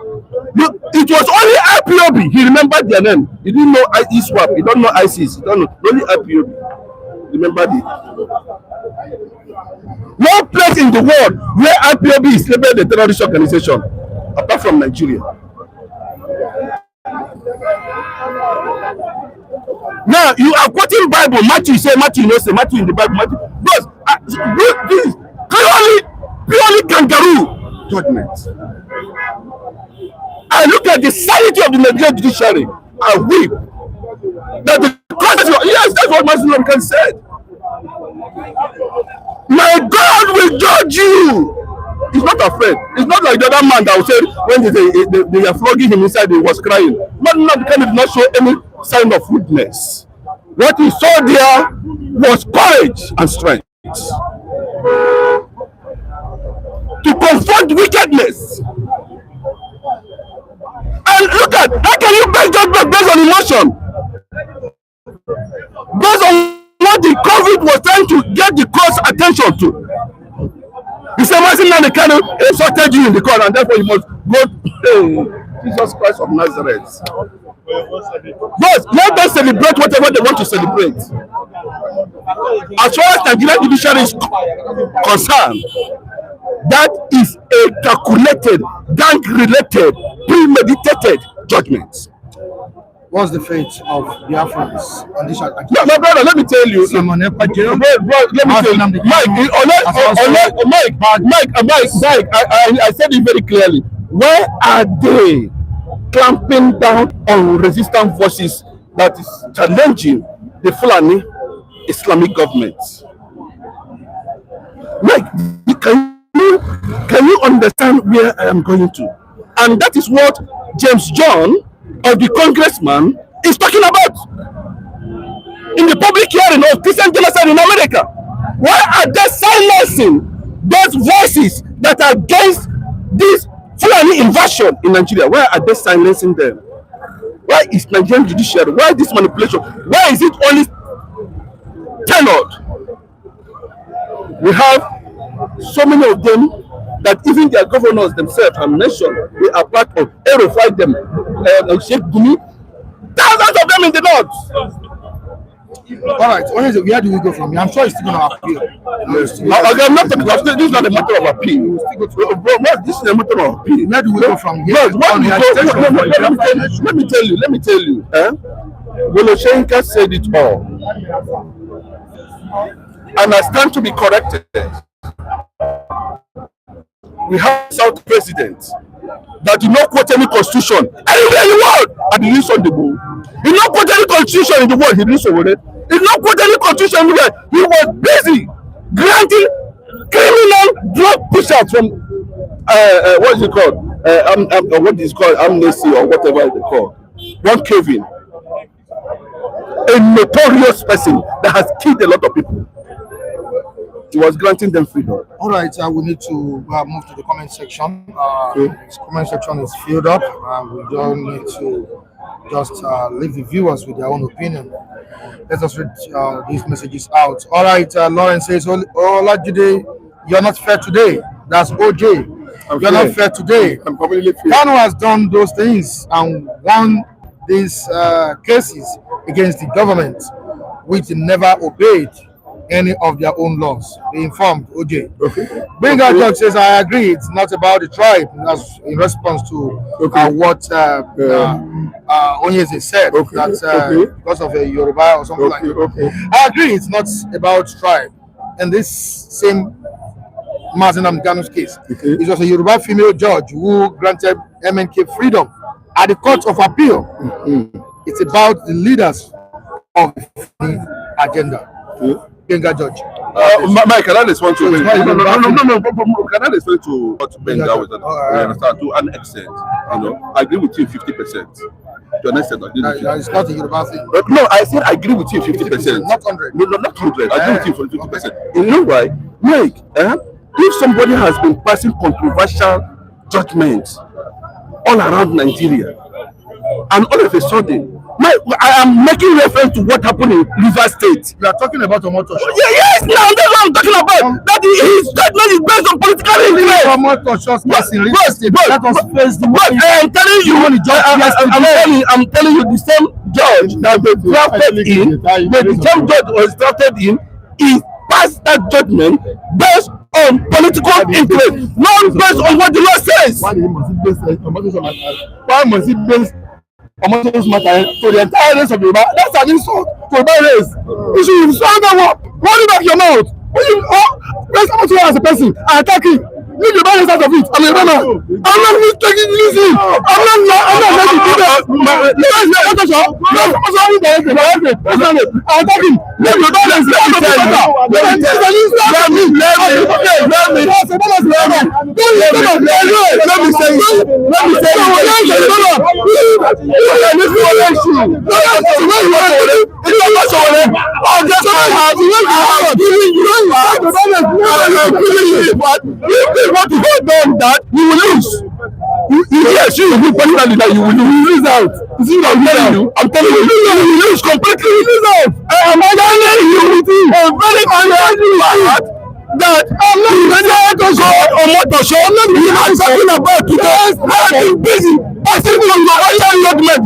it was only IPOB. He remembered their name. He didn't know ISWAP. He don't know ISIS. He don't know. Only IPOB. Remember it. No place in the world where IPOB is labeled a terrorist organization, apart from Nigeria. Now you are quoting Bible. Matthew say Matthew, you know, say Matthew in the Bible. Matthew, this is purely kangaroo judgment. I look at the sanity of the Nigerian judiciary. I weep that the constitution. Yes, that's what Mr Kanu said. My God will judge you. He's not afraid. It's not like the other man that said when they are flogging him inside, he was crying. Nnamdi Kanu did not show any sign of weakness. What he saw there was courage and strength to confront wickedness. And look at, how can you base judgment based on emotion? Based on what the COVID was trying to get the court's attention to. He said, Nnamdi Kanu insulted you in the court, and therefore you must go to Jesus Christ of Nazareth. But let them celebrate whatever they want to celebrate. As far as Nigerian judiciary is concerned, that is a calculated, gang-related, premeditated judgment. What's the fate of Biafrans on this? No, my brother, let me tell you. Bro, let me tell you. Mike, I said it very clearly. Where are they clamping down on resistant forces that is challenging the Fulani Islamic government? Mike, can you understand where I am going to? And that is what James John, of the congressman, is talking about in the public hearing of Christian genocide in America. Why are they silencing those voices that are against this Fulani invasion in Nigeria? Why are they silencing them? Why is Nigerian judiciary? Why this manipulation? Why is it only tailored? We have so many of them that even their governors themselves have mentioned they are part of Erofy them, Sheikh Gumi, thousands of them in the north. All right, where do we go from here? I'm sure it's still going to appeal. I'm not talking about this. Is not a matter of appeal. This is a matter of appeal. Let me go from here. Let me tell you. Woloshenka said it all, and I stand to be corrected. We have a South president that did not quote any constitution anywhere in the world, and he didn't on the go. He did not quote any constitution in the world. He didn't on it. He did not quote any constitution anywhere. He was busy granting criminal drug push-outs from what is it called? What is it called? Amnesty or whatever they call. One Kevin, a notorious person that has killed a lot of people. He was granting them freedom. All right, we need to move to the comment section. This comment section is filled up. We don't need to just leave the viewers with their own opinion. Let us read these messages out. All right, Lawrence says, Olajide, you're not fair today. That's OJ. You're not fair today. I'm completely fair. Kanu has done those things and won these cases against the government, which never obeyed any of their own laws. Be informed, OJ. Okay. Benga Judge says, I agree, it's not about the tribe. That's in response to what Onyeze said, that because of a Yoruba or something like that. I agree, it's not about tribe. And this same Nnamdi Kanu's case, it was a Yoruba female judge who granted MNK freedom at the Court of Appeal. It's about the leaders of the agenda. Benga Judge. Mike, can I respond to Benga? No. Can I respond to what Benga was understand to an extent? I agree with you 50%. To an extent, I agree with you. It's not a Yoruba thing. But no, I said I agree with you 50%. Not 100. No, not 100. I agree with you for 50%. You know why? Mike, if somebody has been passing controversial judgments all around Nigeria, and all of a sudden, I am making reference to what happened in River State. You are talking about Omotosho. Yes, now that's what I'm talking about. That his judgment is based on political interest. Omotosho's case in River State. Let us face the way. I'm telling you, I'm telling you, the same judge that they drafted in, the same judge was drafted in, he passed that judgment based on political interest, not based on what the law says. Why must it base Omotosho's matter to the entire race of Yoruba? That's an insult to the race. You should stand up. Hold it back your mouth. When you raise Omotosho as a person and attack him, leave your balance out of it. I'm a runner. I'm not taking it easy. I'm not letting you do that. Omotosho, attack him. Leave your balance out of it. What you hold on that you will lose. Yes, you will personally that you will lose out. I'm telling you, you will lose completely. You lose out. I'm telling you, I'm very angry that I'm not going to go Omotosho. I'm not talking about today. I've been busy. I think we will actually judgment.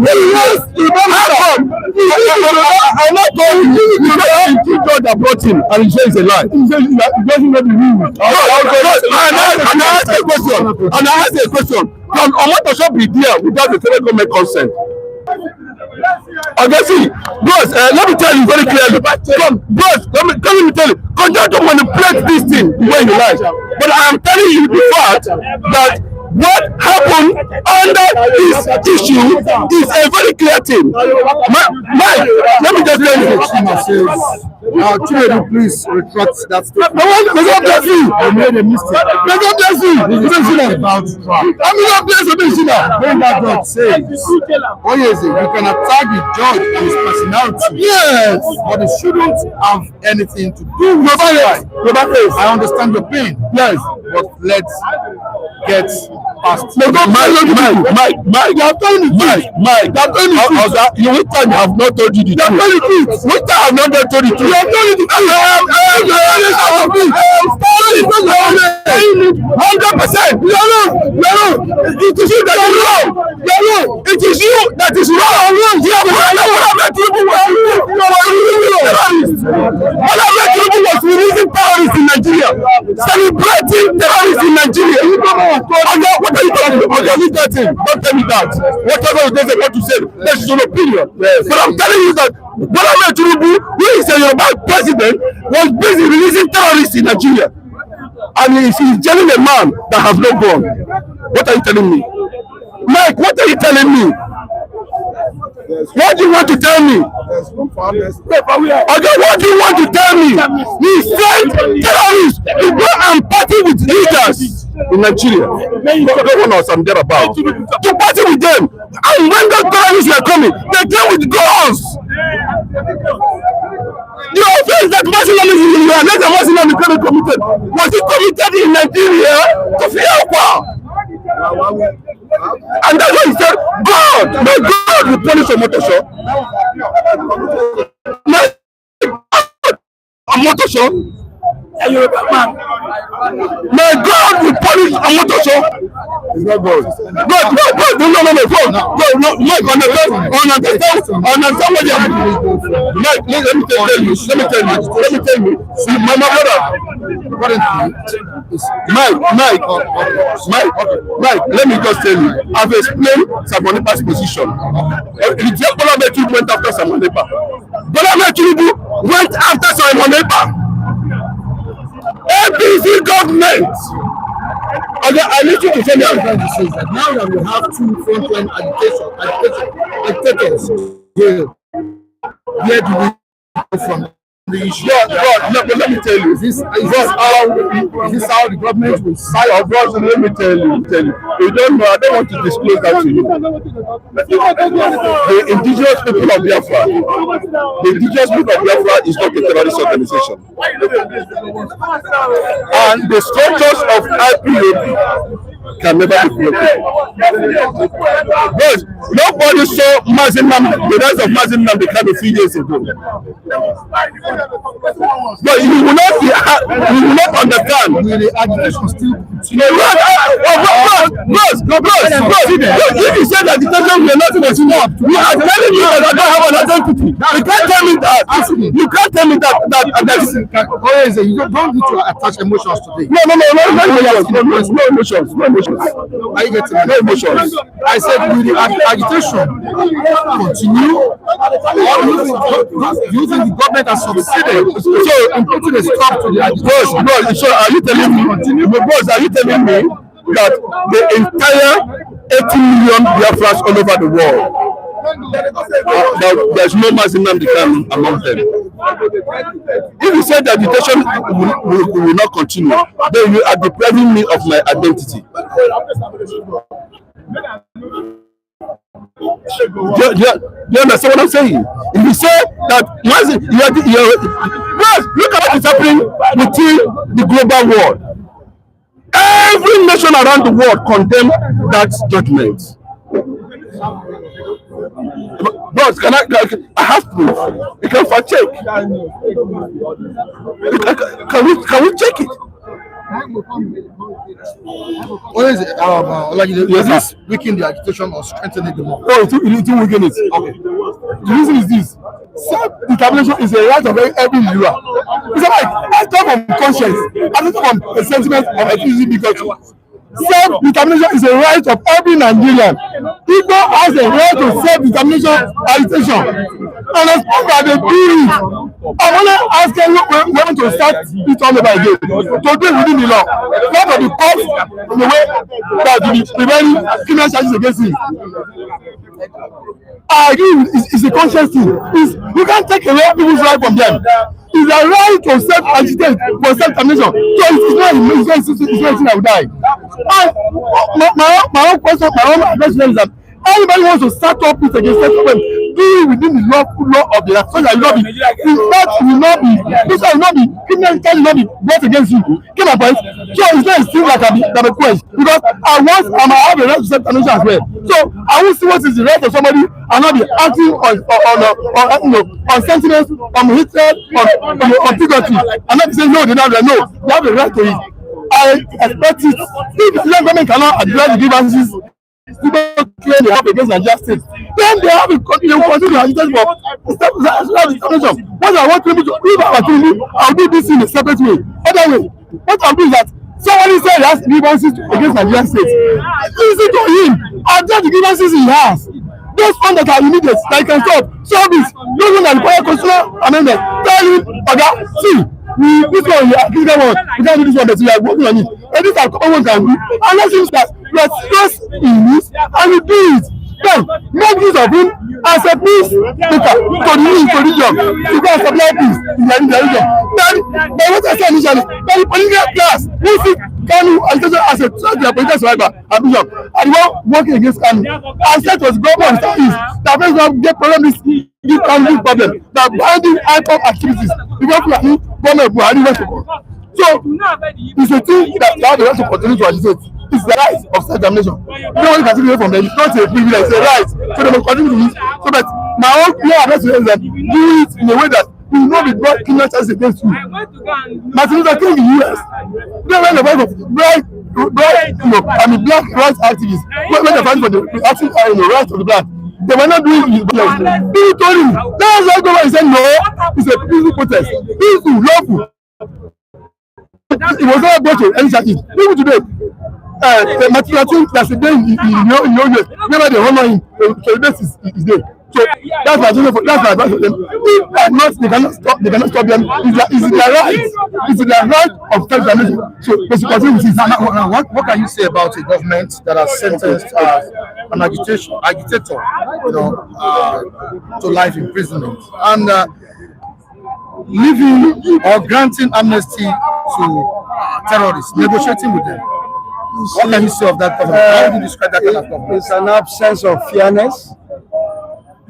I'm not going to the judge that brought him and he says a lie. He doesn't know the rules. And I ask a question. Can Omotosho be there without the federal government consent? Okay, see, bros, let me tell you very clearly. Bros, let me tell you. Continue to manipulate this thing the way you like. But I am telling you the fact that what happened under this issue is a very clear thing. Mike, let me just tell you. Chinedu, please retract that statement. I made a mistake. Benga Judge says, Oyeze, you can attack the judge and his personality. Yes. But it shouldn't have anything to do with it. I understand your pain. Yes. But let's get past. Mike, you have told me Mike, you which time have not told you the truth. Which time have not told you the truth. You have told you the truth. I am 100%. It is you that is wrong. It is you that is wrong. What I met Tinubu was releasing terrorists in Nigeria, celebrating terrorists in Nigeria. Oga, what are you talking about? Oga, leave that thing. Don't tell me that. Whatever it is about to say, that's his own opinion. Yes. But I'm telling you that Tinubu, who is a Yoruba president, was busy releasing terrorists in Nigeria. And he's telling a man that has no gun. What are you telling me? Mike, what are you telling me? What do you want to tell me? Okay, what do you want to tell me? He said terrorists to go and party with leaders in Nigeria. No one else I'm there about. To party with them. And when the terrorists were coming, they came with guns. The offense that Nnamdi Kanu committed, was it committed in Nigeria to Biafra? And that's why he said, God, may God will punish Omotosho. May Omotosho, a Yoruba man. May God will punish Omotosho. It's not God. God, no, Mike, understand what you are doing. Mike, let me tell you. See, my brother, Mike, let me just tell you. I've explained Samonipa's position. The Bola Tinubu went after Samonipa. Bola Tinubu went after Samonipa. APC government. I need you to tell me what I'm trying to say is that now that we have two frontline agitators, where do we go from the issue? No, but let me tell you, is this how the government will side of us? Let me tell you. You don't know, I don't want to disclose that to you. The indigenous people of Biafra, is not a terrorist organization. And the structures of IPOB can never be broken. But nobody saw the rise of Nnamdi Kanu a few years ago. But you will not understand. The agitation still continues. If you say that agitation will not continue, you are telling me that I don't have an identity. You can't tell me that. You can't tell me that. You don't need to attach emotions to it. No emotions. Are you getting no emotions? I said, will the agitation continue? Using the government has succeeded. So, in putting a stop to the agitation. So are you telling me? Are you telling me that the entire 80 million Biafras all over the world, there's no Nnamdi Kanu among them? If you say the agitation will not continue, then you are depriving me of my identity. Do you understand what I'm saying? If you say that look at what is happening within the global world. Every nation around the world condemn that judgment. Bros, I have proof. You can fact check. Can we check it? What is it? Is this weakening the agitation or strengthening the more? No, it will weaken it. Okay. The reason is this: self-determination is a right of every Nigerian. It's like I talk from conscience. I don't talk from a sentiment of ethnicity because self-determination is a right of every Nigerian. People has a right to self-determination agitation. And as long as they do it, I'm only asking women to start it all over again. To do within the law. Not to be caught in the way that will be preventing criminal charges against him. I agree, it's a conscious thing. You can't take away people's right from them. It's a right to self-agitate for self-determination. So it's not anything I will die. And my own question, my own question is that anybody wants to start up it against self-government, do it within the law of the land, so that will not be criminal charge will not be brought against you. Get my point? So it's not a thing that can be questioned because I might have a right to self-determination as well. So I will see what is the right of somebody and not be acting on sentiments, on hatred, on bigotry, and not say no, they don't have no. They have a right to it. I expect it. If the government cannot address the grievances people claim they have against Nigeria state, then they have a continue to agitate for self-determination. What I want people to do, if I were Tinubu, I'll do this in a separate way. Other way, what I'll do is that somebody said he has grievances against Nigerian state. Listen to him. I'll judge the grievances he has. Those ones that are immediate, that can solve this. Those ones that require constitutional amendment. Tell him, Oga, see, this one, we are critical one. We can't do this one, but we are working on it. And this are common one can do. And let's see that we are serious in this, and we do it. Then, make use of him as a peace maker to the region, to go and supply peace in the region. Then what I said initially, then the political class, who see Kanu agitator as a threat to their political survivor and vision, and the one working against Kanu. I said to the government that makes them get problem this Kanu problem, that binding IPOP activities, because we are in government Buhari went to court. So, it's a thing that they have the right to continue to agitate. It's the right of self-determination. No one can take it away from them. It's not a privilege, it's a right. So they must continue to use. So that my own clear advice to them is that do it in a way that will not be brought criminal charges against you. Martin Luther King in the US, they were the voice of black rights activists. When they fight for the rights of the black, they were not doing it. People told him, that's why government said no, it's a peaceful protest. Peaceful, lawful. It was not about to any charges. People today, the material that's a day in your years, whenever they honor him, the basis is there. So that's my advice for them. If they are not, they cannot stop them. It's their right. It's their right of self-determination. So basically, continue with this. What can you say about a government that has sentenced an agitator, to life imprisonment, and leaving or granting amnesty to terrorists, negotiating with them? What can you say of that government? How do you describe that kind of government? It's an absence of fairness.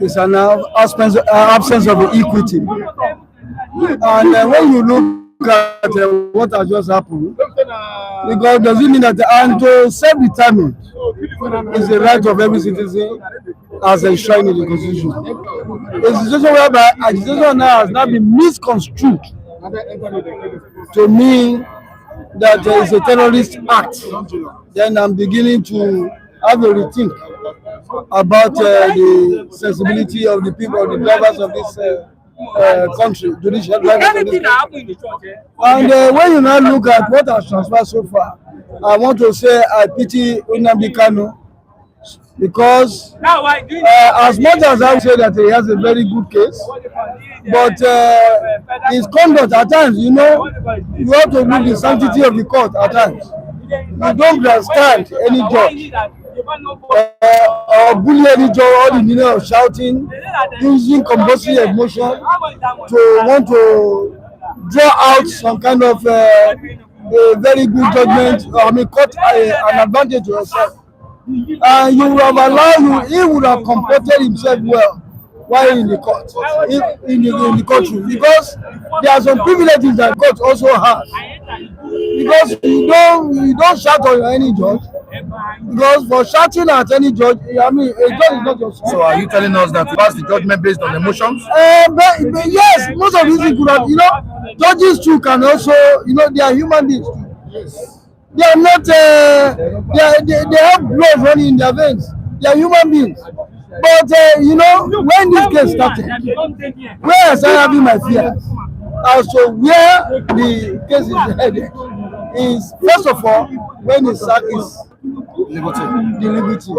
It's an absence of equity. And when you look at what has just happened, because does it mean that to self-determine is the right of every citizen as enshrined in the Constitution? It's a situation whereby agitation now has not been misconstrued to mean that there is a terrorist act. Then I'm beginning to have a rethink about the sensibility of the people, the drivers of this country, judicial drivers of this country. And when you now look at what has transpired so far, I want to say I pity Nnamdi Kanu, because as much as I would say that he has a very good case, but his conduct at times, you have to look the sanctity of the court at times. You don't understand any judge or bully any judge, or the meaning of shouting, using compulsive emotion to want to draw out some kind of a very good judgment, cut an advantage to yourself. And you would have allowed he would have comported himself well while in the court, in the courtroom, because there are some privileges that court also has. Because you don't shout on any judge. Because for shouting at any judge, a judge is not your son. So are you telling us that you pass the judgment based on emotions? But yes, most of these could have, judges too can also, they are human beings too. Yes. They are not, they have blood running in their veins. They are human beings. But, when this case started, where is I having my fears? Also, where the case is headed is, first of all, when the sack is the liberty.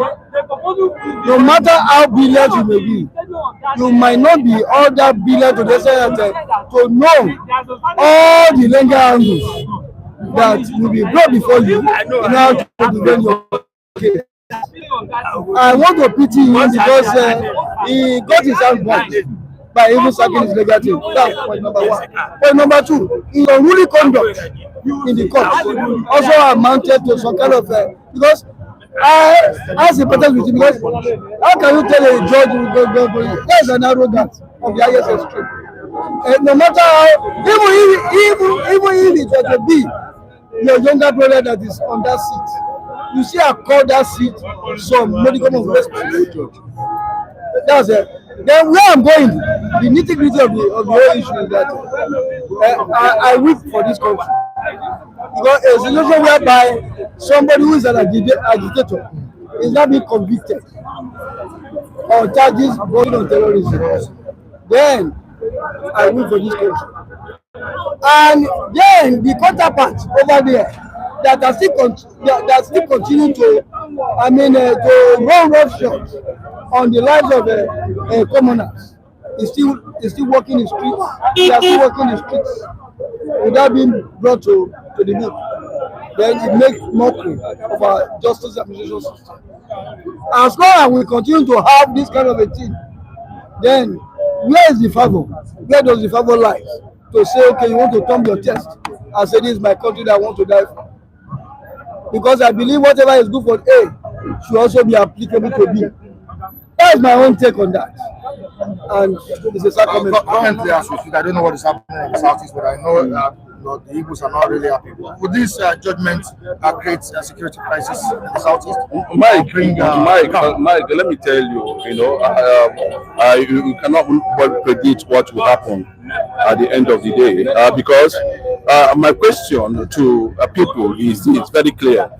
No matter how brilliant you may be, you might not be all that brilliant to the extent to know all the legal angles that will be brought before you in order to defend your case. I want to pity him because he got his hands burnt by even sacking his legal team. That's point number one. Point number two, his unruly conduct in the court also amounted to some kind of because I ask a person with him, because how can you tell a judge go? That's an arrogance of the highest extreme. No matter how, even if it was to be your younger brother that is on that seat, you see, I call that seat some modicum of respect. That's it. Then where I'm going, the nitty-gritty of the whole issue is that I weep for this country. Because a situation whereby somebody who is an agitator is not being convicted on charges going on terrorism. then I win for this country. And then the counterparts over there that still continue to, to run roughshod on the lives of commoners is still working in the streets. They are still working in the streets without being brought to the book. Then it makes mockery of our justice administration system. As long as we continue to have this kind of a thing, then where is the favor? Where does the favor lie? To say, okay, you want to thumb your chest and say, this is my country that I want to die for. Because I believe whatever is good for A should also be applicable to B. That is my own take on that. And it's a sad comment. Currently, as we speak, I don't know what is happening in the southeast, but I know that the Igbos are not really happy. Would this judgment create a security crisis in the southeast? Mike, let me tell you, you cannot predict what will happen at the end of the day, because my question to people is very clear.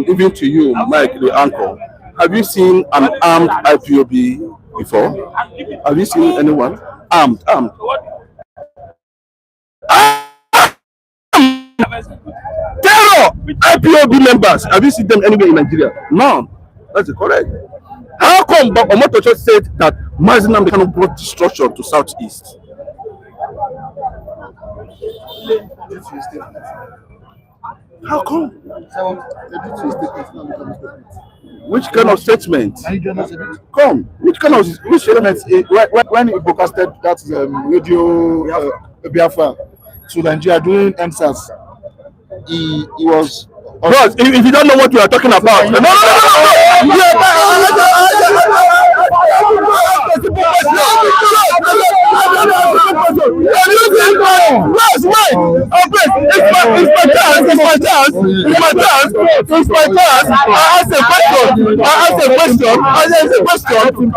Even to you, Mike, the uncle, have you seen an armed IPOB before? Have you seen anyone armed? Terror IPOB members. Have you seen them anywhere in Nigeria? None. That's correct. How come Omotosho said that Nnamdi Kanu brought destruction to Southeast? How come? Which kind of statement? Come. Which statement? When he broadcasted that radio Biafra to Nigeria during MSAS, he was. Bros, if you don't know what we are talking about, no. It's my chance. I ask a question.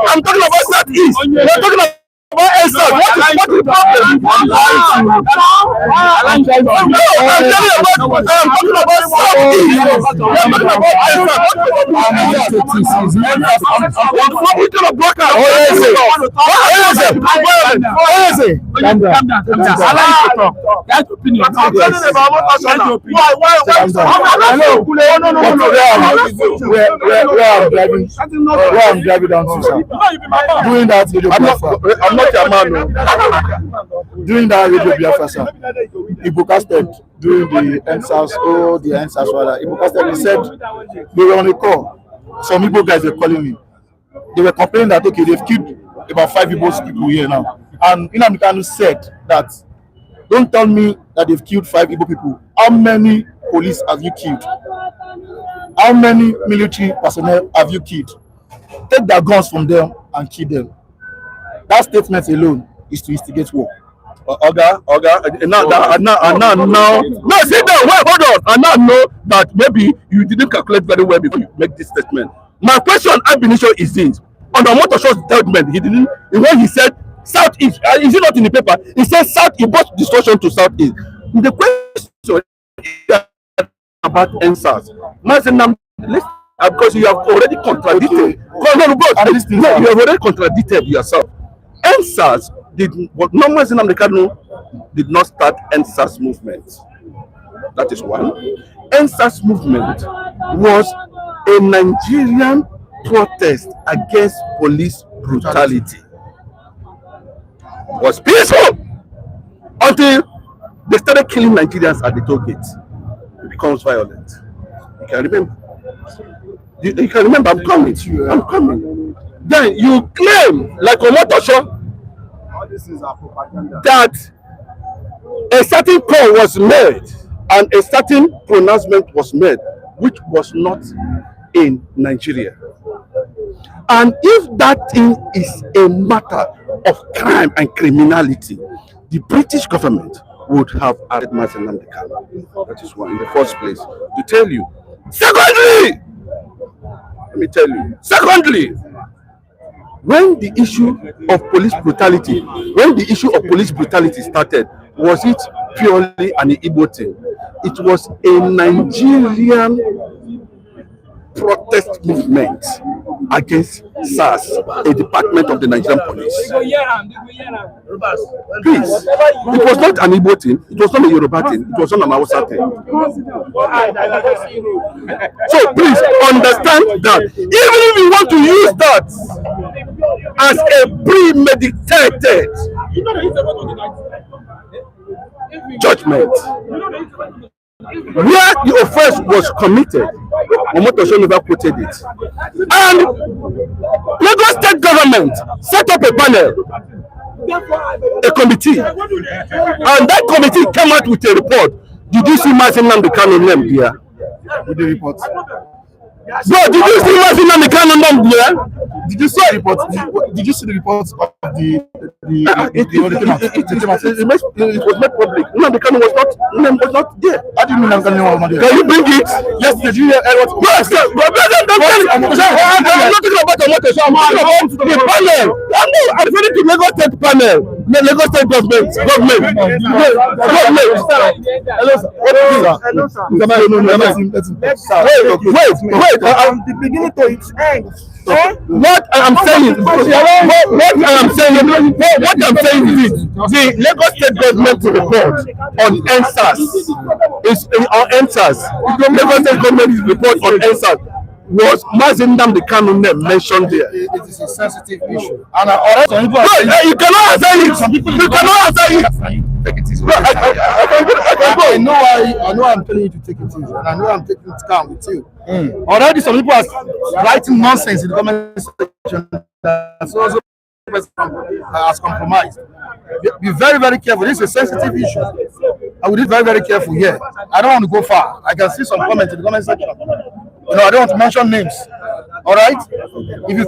I'm talking about Southeast. We're talking about what is the problem? I'm talking about Southeast. Where I'm driving down to, sir. Doing that video Biafra. I'm not your man. Doing that radio Biafra, sir. He broadcasted during the NSAS rather. He broadcasted, he said they were on a call. Some Igbo guys were calling me. They were complaining that okay, they've killed about 5 Igbo people here now. And Nnamdi Kanu said that, don't tell me that they've killed 5 Igbo people. How many police have you killed? How many military personnel have you killed? Take their guns from them and kill them. That statement alone is to instigate war. Now, sit down. Wait, hold on. I now know that maybe you didn't calculate very well before you make this statement. My question, ab initio, is this: on Omotosho's judgment, when he said Southeast, is it not in the paper? He said South. He brought destruction to Southeast. The question is about NSAS. Because you have already contradicted. You have already contradicted yourself. NSAS Nnamdi Kanu did not start NSAS movement. That is one. NSAS movement was a Nigerian protest against police brutality. It was peaceful until they started killing Nigerians at the toll gate. It becomes violent. You can remember. You can remember. I'm coming. Then you claim, like Omotosho, that a certain call was made and a certain pronouncement was made, which was not in Nigeria. And if that thing is a matter of crime and criminality, the British government would have arrested Nnamdi Kanu. That is one in the first place. To tell you. Secondly, let me tell you. Secondly, when the issue of police brutality started, was it purely an Igbo thing? It was a Nigerian protest movement against SARS, a department of the Nigerian police. Please, it was not an Igbo thing, it was not a Yoruba thing, it was not an Hausa thing. So please understand that even if you want to use that as a premeditated judgment, where the offense was committed, Omotosho never quoted it. And Lagos State government set up a panel, a committee, and that committee came out with a report. Did you see Nnamdi Kanu name there? With the report. Bro, did you see Nnamdi Kanu name there? Did you see the report? Did you see the reports of the it was made public. Nnamdi Kanu was not there. How do you mean Nnamdi Kanu was not there? Can you bring it? Yes, did you hear what? Yes, sir. I'm not talking about Omotosho. I'm talking about the panel. I'm referring to Lagos State panel. Lagos State government. Hello, sir. Hello, sir. Wait. The beginning to its end. What I'm saying is this: the Lagos State government report on NSAS is on NSAS. The Lagos State government report on NSAS was Nnamdi Kanu name mentioned there. It is a sensitive issue. And you cannot answer it. You cannot answer it. take it easy. I know I'm telling you to take it easy, and I know I'm taking it calm with you. Already some people are writing nonsense in the comment section that's also has compromised. Be very, very careful. This is a sensitive issue. I will be very, very careful here. I don't want to go far. I can see some comments in the comment section. You know, I don't want to mention names. All right. If you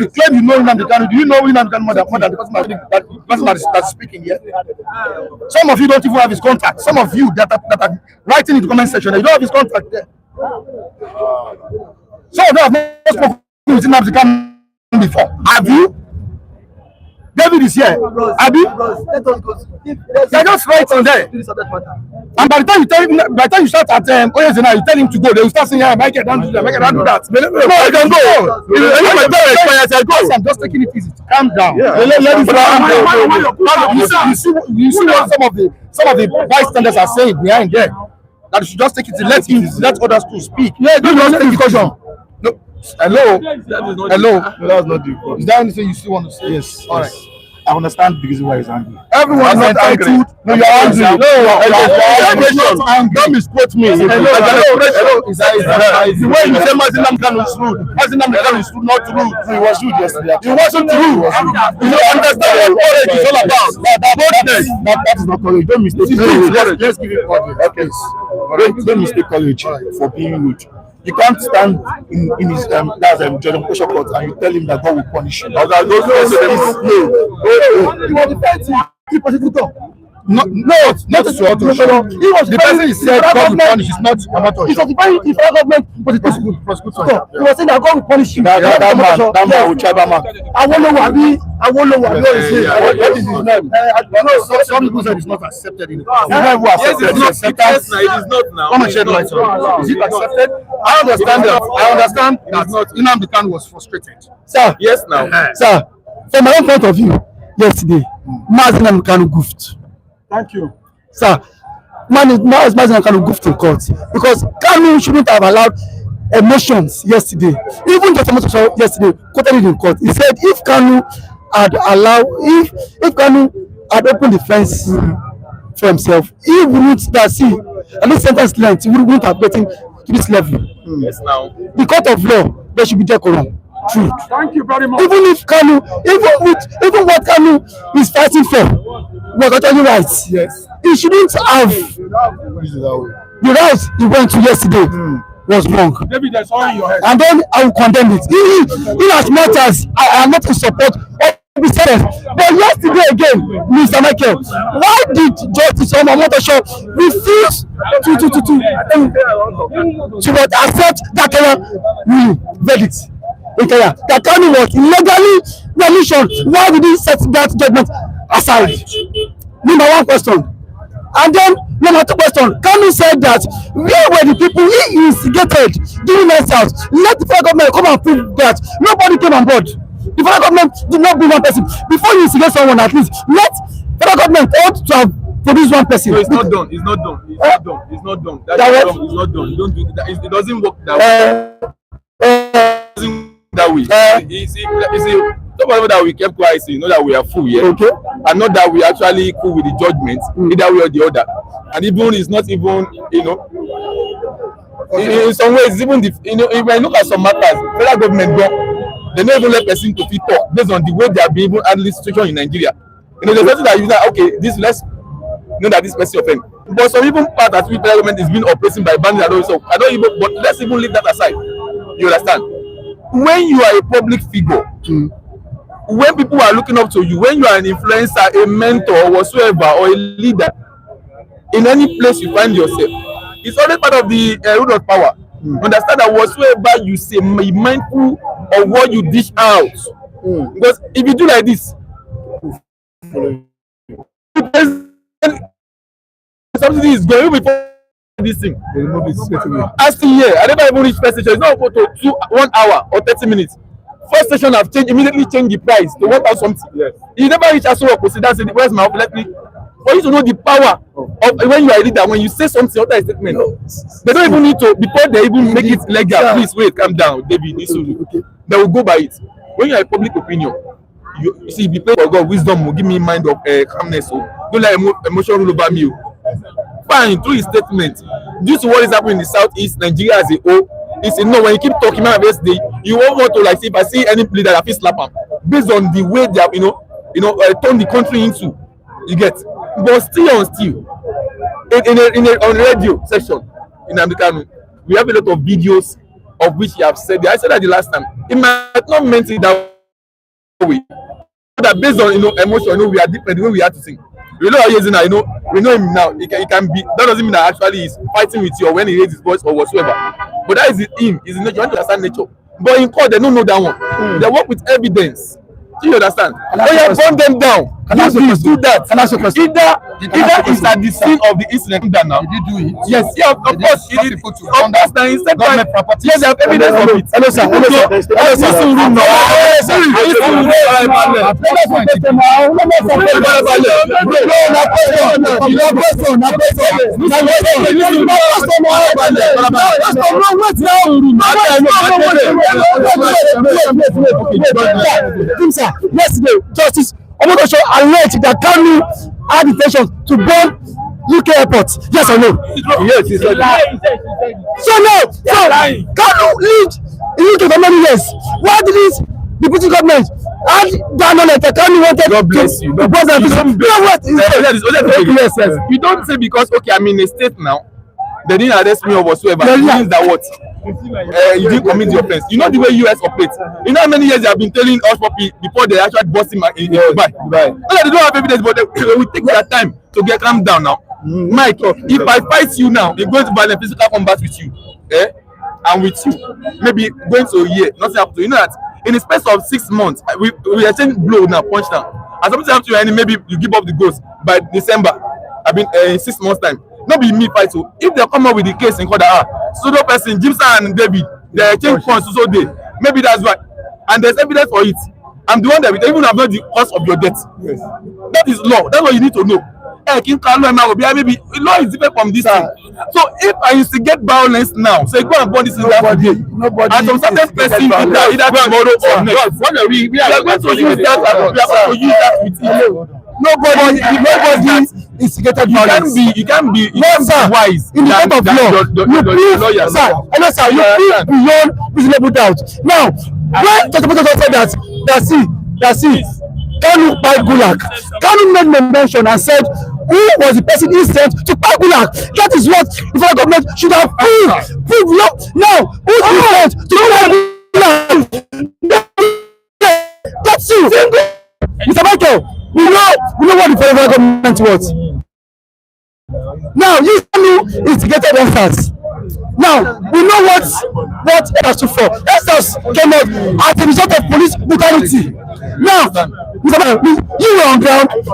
claim you know Nnamdi Kanu, do you know Nnamdi Kanu more than the person that's speaking here? Some of you don't even have his contact. Some of you that are writing in the comment section, you don't have his contact there. Some of them have not spoken with Nnamdi Kanu before. Have you? David is here. Abi, they're just writing there. And by the time you start at Oyezena, you tell him to go. They will start saying, "Yeah, Michael, don't do that. Michael, don't do that." No, I can go. I'm just taking it easy. Calm down. Let it calm down. You see what some of the bystanders are saying behind there. That you should just take it. Let others to speak. Yeah, don't just take discussion. No. Hello. Hello. No, that's not the report. Is there anything you still want to say? Yes. All right. I understand the reason why he's angry. Everyone is not angry. No, you're angry. Don't misquote me. Hello. The way you say Nnamdi Kanu is rude. Nnamdi Kanu is not rude. He was rude yesterday. He wasn't rude. You don't understand what courage is all about. That is not courage. Don't mistake courage. Let's give it courage. Okay. Don't mistake courage for being rude. You can't stand in his Judge Omotosho court and you tell him that God will punish you. He was defending the prosecutor. Not to Omotosho. He was the person he said God will punish. It's not Omotosho. He's defending the federal government prosecutor. He was saying that God will punish him. That man will try that man. I won't know what he said. What is his name? Some people said it's not accepted in the court. Yes, it is not now. Come and shed light on it. Is it accepted? I understand that. I understand that Nnamdi Kanu was frustrated. Sir, Yes, now. sir, from my own point of view, yesterday, Nnamdi Kanu goofed. Thank you. Sir, Nnamdi Kanu goofed in court because Kanu shouldn't have allowed emotions yesterday. Even Justice Omotosho yesterday quoted it in court. He said if Kanu had allowed, if Kanu had opened the fence for himself, he wouldn't see at least sentence length, he wouldn't have gotten to this level. Yes, now. The court of law, there should be decorum. Truth. Thank you very much. Even if Kanu, even what Kanu is fighting for was actually right. Yes. He shouldn't have the rights he went to yesterday was wrong. David, there's all in your head. And then I will condemn it. In as much as I am not in support of the sentence. But yesterday again, Mr. Michael, why did Justice Omotosho refuse to accept that verdict? That Kanu was illegally remission. Why did he set that judgment aside? Number one question. And then Number two question, Kanu said that where were the people he instigated during night out? Let the federal government come and prove that nobody came on board. The federal government did not bring one person. Before you instigate someone, at least let federal government ought to have produced one person. No, it's not done. It's not done. It's not done. It's not done. That's wrong. It's not done. You don't do that. It doesn't work that way. It doesn't work that way. You see, not about that we kept quiet, you know that we are full, yeah. Okay. And not that we actually cool with the judgment, either way or the other. And even it's not even, you know, in some ways, even the, you know, if I look at some matters, federal government they don't even let person to fit talk based on the way they have been even handling the situation in Nigeria. You know, there's nothing that you know, okay, this let's know that this person offend. But some even part that we federal government is being oppressing by bandits and all, so I don't even, but let's even leave that aside. You understand? When you are a public figure, when people are looking up to you, when you are an influencer, a mentor, or whatsoever, or a leader, in any place you find yourself, it's always part of the root of power. Understand that whatsoever you say, be mindful of what you dish out. Because if you do like this, something is going before this thing. As the year, I never even reach first station. It's not about to 1 hour or 30 minutes. First station have changed, immediately change the price to 1,000 something. Yes. You never reach as well. Consider say, where's my let me. For you to know the power of when you are a leader, when you say something, after a statement, they don't even need to, before they even make it legal. Please wait, calm down, David. They will go by it. When you are a public opinion, you see, if you pray for God, wisdom will give me mind of calmness. So don't let emotion rule over me. Fine, through his statement, due to what is happening in the southeast, Nigeria as a whole, it's enough. When you keep talking about yesterday, you won't want to like see if I see any leader that feel slap him based on the way they have, turn the country into. You get, but still in a on radio session in Nnamdi Kanu, we have a lot of videos of which he have said. I said that the last time. It might not meant it that way. That based on emotion, we are different the way we have to sing. We know how he is now, we know him now. He can be. That doesn't mean that actually he's fighting with you or when he raises his voice or whatsoever. But that is him. Is nature. You want to understand nature. But in court, they don't know that one. They work with evidence. Do you understand? When you burn them down, please do that. Either it's at the scene of the incident that now. Did you do it? Yes, yeah, of course. He did. Of course, now instead government property. Yes, they have evidence of it. Hello, sir. Yesterday, Justice Omotosho alleged that Kanu had intention to burn UK airport. Yes or no? Yes, he said that. Kanu lived in UK for many years. Why did the British government add that knowledge that Kanu wanted God bless you. to burn Yes. You don't say because I'm in a state now, they didn't arrest me or whatsoever. It means that what? You didn't commit the offense. You know the way US operates. You know how many years they have been telling us before they actually bust him in Dubai. They don't have evidence, but they will take their time to get calm down now. Mike, if I fight you now, they're going to violent physical combat with you, and with you, maybe going to a year, nothing happens to you. You know that in the space of 6 months, we exchange blow now, punch down, and something happens to you, and maybe you give up the ghost by December. In 6 months time. Not be me fight. So if they come up with the case in court, so the person, Jimson and David, they exchange points so day. Maybe that's why. And there's evidence for it. I'm the one that even have not the cause of your death. Yes. That is law. That's what you need to know. Maybe law is different from this thing. So if I instigate violence now, so go and burn this in that day. And some certain person either tomorrow or next. We are going to use that. We are going to use that with you. Nobody instigated violence. You can't be wise in the court of law. You prove beyond reasonable doubt. Now, when Justice Omotosho said that Kanu by Gulag, Kanu made mention and said who was the person he sent to buy Gulag. That is what the federal government should have proved. Now, who is sent to buy Gulag? That's you, Mr. Michael. We know what the federal government wants. Now, you instigated offences. Now, we know what has to for. Offences came out as a result of police brutality. Now, Mr. Man, you on ground in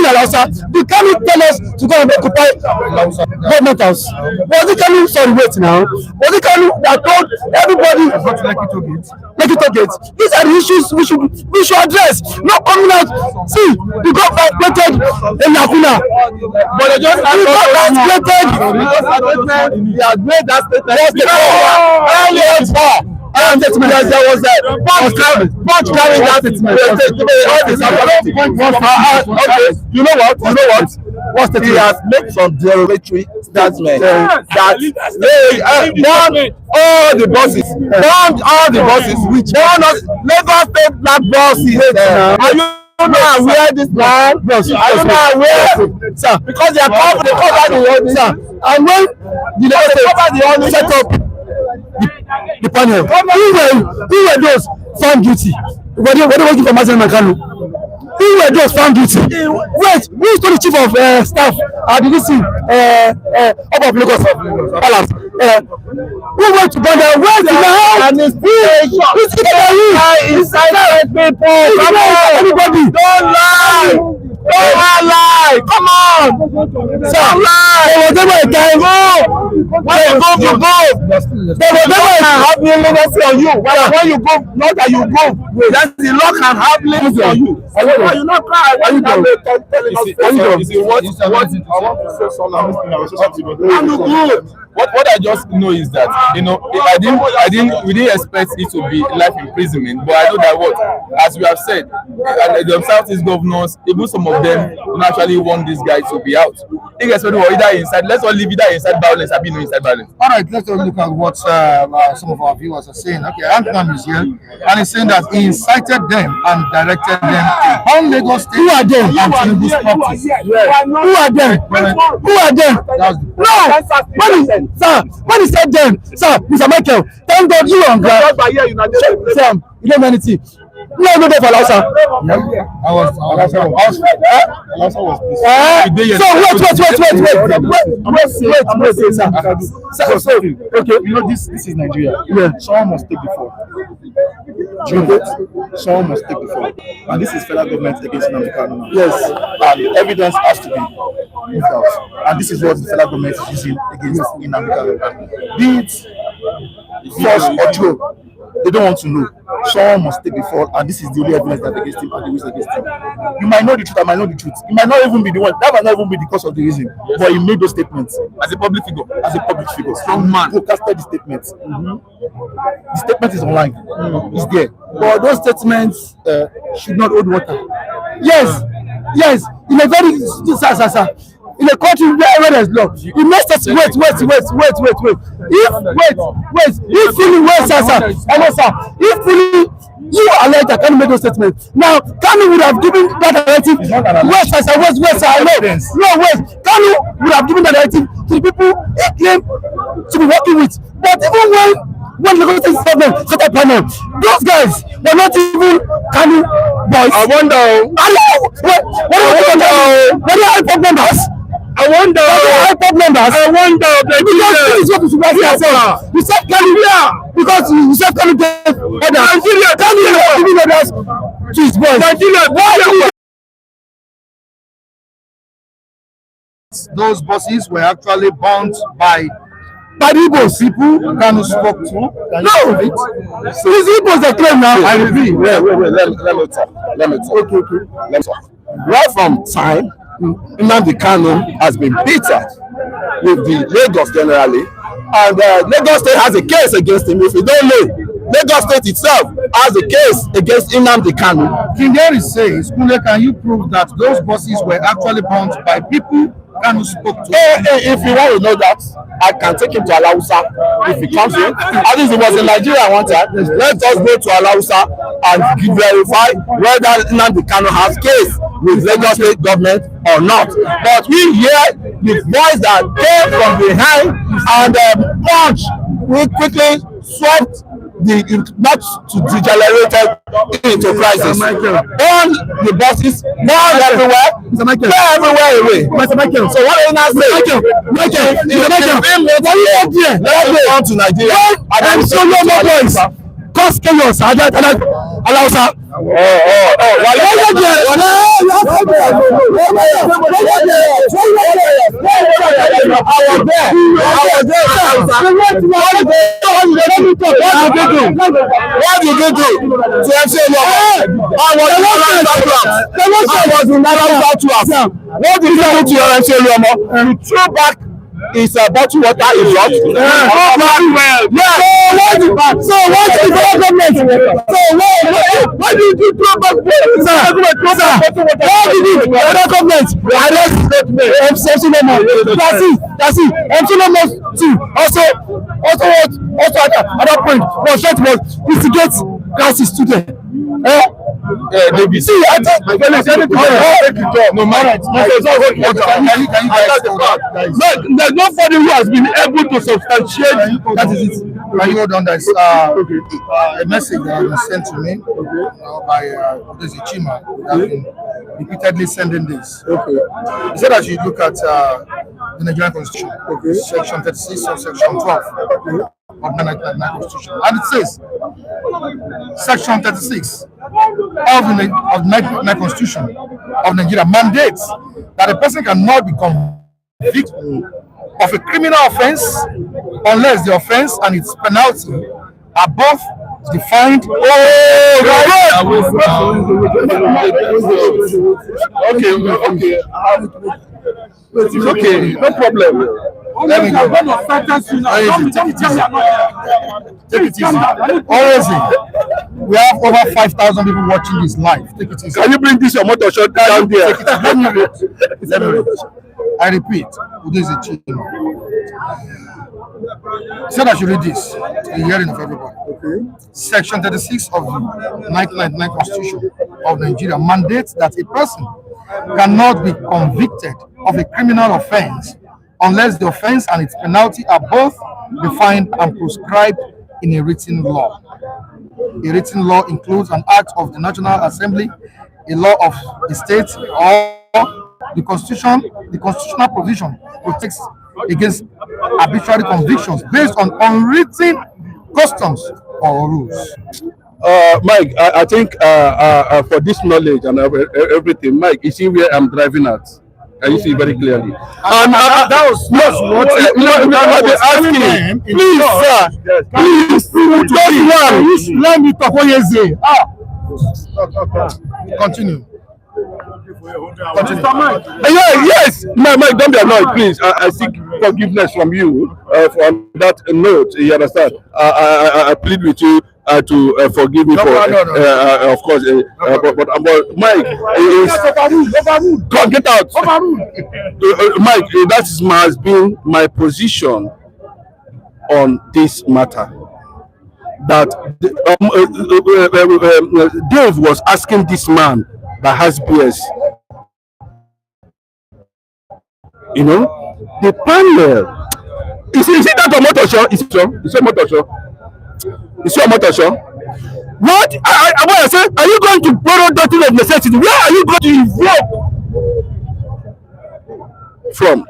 Alausa. The Kanu tell us to go and occupy government house. Was it Kanu? Sorry, wait now. Was it Kanu that told everybody? Make it target. These are the issues we should address. Not coming out. See, the government created in Nakuna. But they just created. They had made that statement. And there was a punch carrying that statement. You know what? He has made some derogatory statements that they bombed all the buses, which Lagos State black buses. Are you not aware this man? Are you not aware, sir? Because they cover the audience, sir. And when the Lagos State cover the audience, set up the panel, who were those found guilty? Were they working for Mr Kanu? Who were those found guilty? Wait, who is the chief of staff at the DC of Lagos Palace? Who went to Ghana? Where is now? And it's inside people. Come on, everybody. Don't lie. Don't lie. Come on. Don't lie. There was never a time. When you go, you go. There was never a time have leniency on you. When you go, not that you go. That's the law can have leniency on you. You not cry. When you go, what I want to say something. What I just know is that we didn't expect it to be life imprisonment, but I know that as we have said, the Southeast governors, even some of them actually want this guy to be out. Irrespective of either inside, let's all leave either inside violence or no inside violence. All right, let's look at what some of our viewers are saying. Okay, Anton is here, and he's saying that he incited them and directed them on Lagos State. Who are them? And Tinubu's properties. Who are them? Who are them? No. Sir, when he said them, sir, Mr. Michael, thank God you on ground. Sam, you don't know anything. No, for Alausa. I was So, okay, you know this is Nigeria. Yeah. Someone must take the fall. Someone must take the fall. And this is federal government against Nnamdi Kanu. Yes. And evidence has to be moved out. And this is what the federal government is using against Nnamdi Kanu. Be it false or true. They don't want to know. Someone must take the fall, and this is the only evidence that against him and the reason against him. You might know the truth, I might know the truth. It might not even be the one. That might not even be the cause of the reason. Yes. But he made those statements as a public figure. Strong man. Broadcasted the statements. The statement is online. It's there. But those statements should not hold water. Yes. In a very in a country where there's law, it makes us wait. If really if really you are like that Kanu made those statements. Now Kanu would have given that directive. Kanu would have given that directive to the people he claimed to be working with. But even when Lagos State government set up panel, those guys were not even Kanu boys. I wonder. What are the members? I wonder. Because this is what the supervisor said. You said Kanu because you said Kanu gave orders. Nigeria, Kanu was giving orders to his boys. Nigeria, those buses were actually bound by the Igbos people Kanu spoke to. No, it's Igbos that claim now. I agree. Let me talk. Right from time, Nnamdi Kanu has been bitter with the Lagos generally, and Lagos State has a case against him. If you don't know, Lagos State itself has a case against Nnamdi Kanu. Kinderi says, Kule, can you prove that those buses were actually bound by people Kanu spoke to? If you want to know that, I can take him to Alausa if he comes in. At least he was in Nigeria one time. Let us go to Alausa and verify whether Nnamdi Kanu has case with Lagos State government or not. But we hear the voice that came from behind and punch. We quickly swept not to degenerated into crisis. Burn the buses, burn everywhere, clear everywhere away. So what are you now saying? Let's go on to Nigeria. And so no more boys. Cause chaos. Alausa. What did they do to MC Oluomo? I was in Nigerian battle. What did they do to your MC Oluomo? You throw back his bottle water in lot. So what the federal government? So what did you throw back? What did the federal government arrest MC Oluomo? That's it. MC Oluomo too. Also at that point was trying to instigate classes students. David. See, I think no matter. There's nobody who has been able to substantiate. That is it. Can you hold on? There's a message that has been sent to me by Chima, who has been repeatedly sending this. He said that you look at the Nigerian Constitution, Section 36 or Section 12 of the Nigerian Constitution, and it says Section 36 of the Nigerian Constitution of Nigeria mandates that a person cannot be convicted of a criminal offence unless the offence and its penalty are both defined. Okay, no problem. Let me go. Take it easy. Always, we have over 5,000 people watching this live. Take it easy. Can you bring this Omotosho down there? Let me read. I repeat, this is a cheat. Said I should read this to the hearing of everybody. Section 36 of the 1999 Constitution of Nigeria mandates that a person cannot be convicted of a criminal offence unless the offence and its penalty are both defined and prescribed in a written law. A written law includes an act of the National Assembly, a law of the state, or the Constitution. The constitutional provision protects against arbitrary convictions based on unwritten customs or rules. Mike, I think for this knowledge and everything, Mike, you see where I'm driving at. Can you see very clearly? And that was what they're asking. Please, sir, please, just one. Let me talk what you say. Continue. Yes, Mike, don't be annoyed, please. I seek forgiveness from you for that note. You understand? I plead with you to forgive me of course. But Mike, get out. Mike, that has been my position on this matter. That Dave was asking this man that has BS. You know, the panel. Is it that Omotosho? Is it Omotosho? Is it Omotosho? What? I say, are you going to borrow doctrine of necessity? Where are you going to invoke from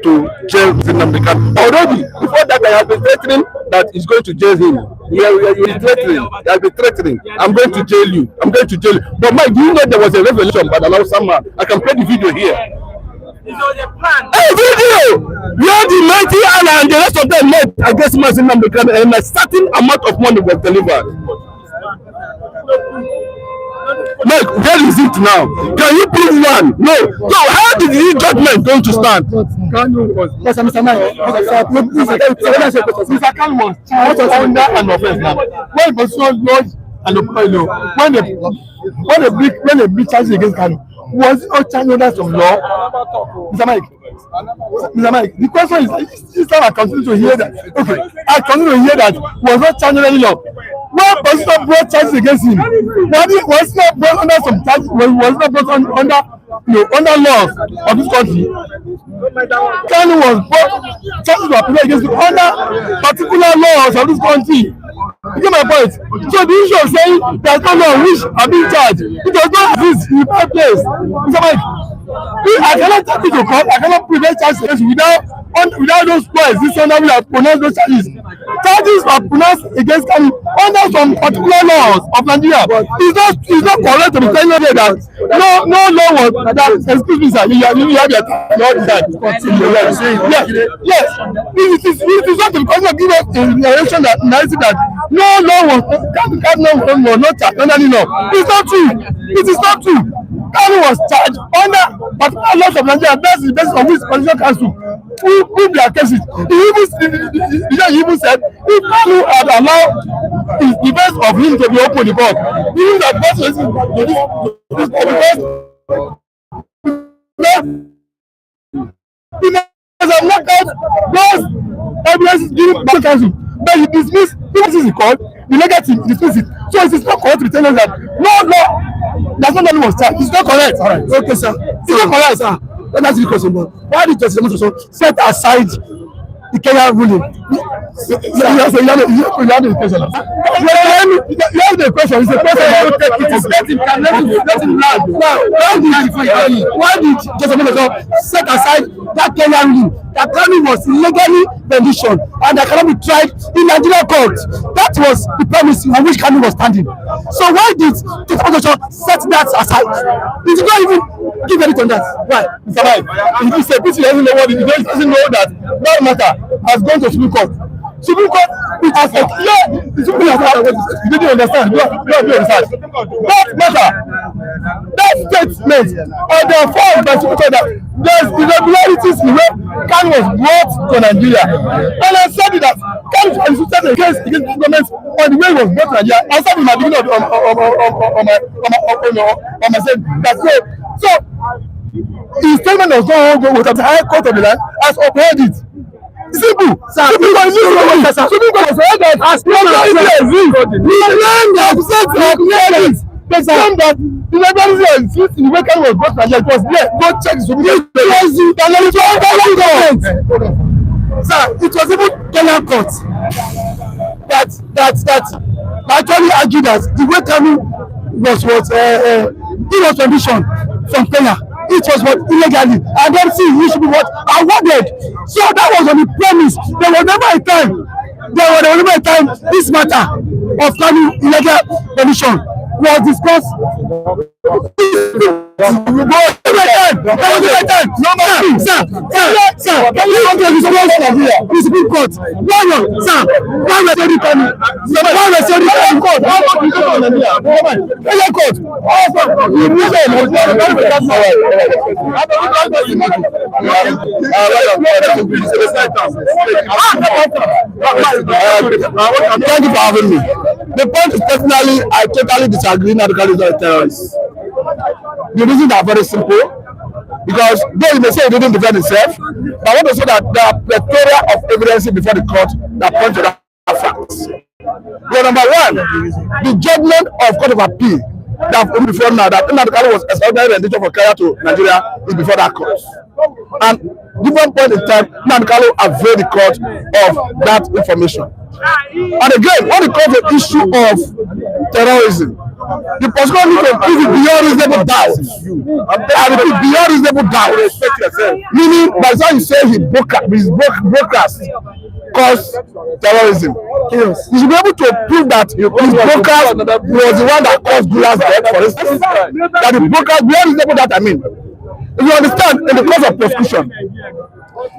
to jail Nnamdi Kanu? Already, before that, I have been threatening that he's going to jail him. You're threatening. I have been threatening. I'm going to jail you. I'm going to jail you. But Mike, do you know there was a revelation by the Lord someone? I can play the video here. Hey, video! Where the mighty Allah and the rest of them met against Mr Kanu, and a certain amount of money was delivered. Mike, where is it now? Can you prove one? No. So how did the judgment going to stand? Mr. Kanu was under an offense now. When the big charges against Kanu, was it not charged under some law? Mr. Mike, the question is, this time I continue to hear that. Okay, I continue to hear that was not charged under any law. When was not brought charges against him? Was not brought under some charges? Was not brought under laws of this country? Kanu was brought charges were applied against him under particular laws of this country. You get my point? So the issue of saying there's no law which are being charged, it does not exist in the first place. Mr. Mike, I cannot take it to court. I cannot prevent charges without those who exist under we have pronounced those charges. Charges are pronounced against Kanu under some particular laws of Nigeria. It's not correct to be telling you that no was that. Excuse me, sir. You have your time. Yes. It is not because you give us a narration that narrative that no law was not charged under any law. It's not true. It is not true. Kanu was charged under particular laws of Nigeria. That's the basis of which Constitutional Council who their cases. He even said if Kanu had allowed his defense of him to be open in court, even that person because have knocked out those evidences given by the council, but he dismissed the court, the legacy dismiss it. So it is not correct to tell us that no law, that's not only was charged. It's not correct. All right. Okay, sir. It's not correct, sir. Let me ask you a question. Why did Justice Omotosho set aside the Kenya ruling? You have the question. You have the question. It's a question. Let him land. Why did Justice Omotosho set aside that Kenya ruling? That Kanu was illegally conditioned and that cannot be tried in Nigerian court. That was the premise on which Kanu was standing. So why did Justice Omotosho set that aside? He did not even give anything on that. Why? Mr. Mike, if you say PC doesn't know what it is, doesn't know that that matter has gone to Supreme Court. Supreme Court, it has a clear. You didn't understand. You understand. That matter, that statement, or the fact by Supreme Court that there's irregularities in the way Kanu was brought to Nigeria, and I said that Kanu was insulted against the government on the way he was brought to Nigeria. I said in my beginning on my said that so his statement does not go with the High Court of the land has upheld it. Simple. Supreme Court was said that as long as they claim that the legalism exists in the way Kanu was brought to Nigeria. It was there. Go check the Supreme Court. Sir, it was even Kenyan court that actually argued that the way Kanu was conditioned from Kenya. It was what illegally, and then see he should be what awarded. So that was on the premise. There was never a time this matter of Kanu illegal condition was discussed. Sir, can you want to discuss the Supreme Court? Sir, why was the Kanu? Why was the court? Thank you for having me. The point is personally, I totally disagree. Nnamdi Kanu is not a terrorist. The reasons are very simple. Because though you may say he didn't defend himself, but I want to say that there are plethora of evidence before the court that point to that fact. Well, number one, the judgment of Court of Appeal that before now that Nnamdi Kanu was extraordinary rendition for Kenya to Nigeria is before that court. And different point in time, Nnamdi Kanu availed the court of that information. And again, when it comes to the issue of terrorism, the prosecutor needs to prove it beyond reasonable doubt. I repeat, beyond reasonable doubt. Meaning, by the time you say his brokers caused terrorism, you should be able to prove that his brokers was the one that caused Gula's death, for instance. That the brokers, beyond reasonable doubt, I mean. If you understand, in the course of prosecution,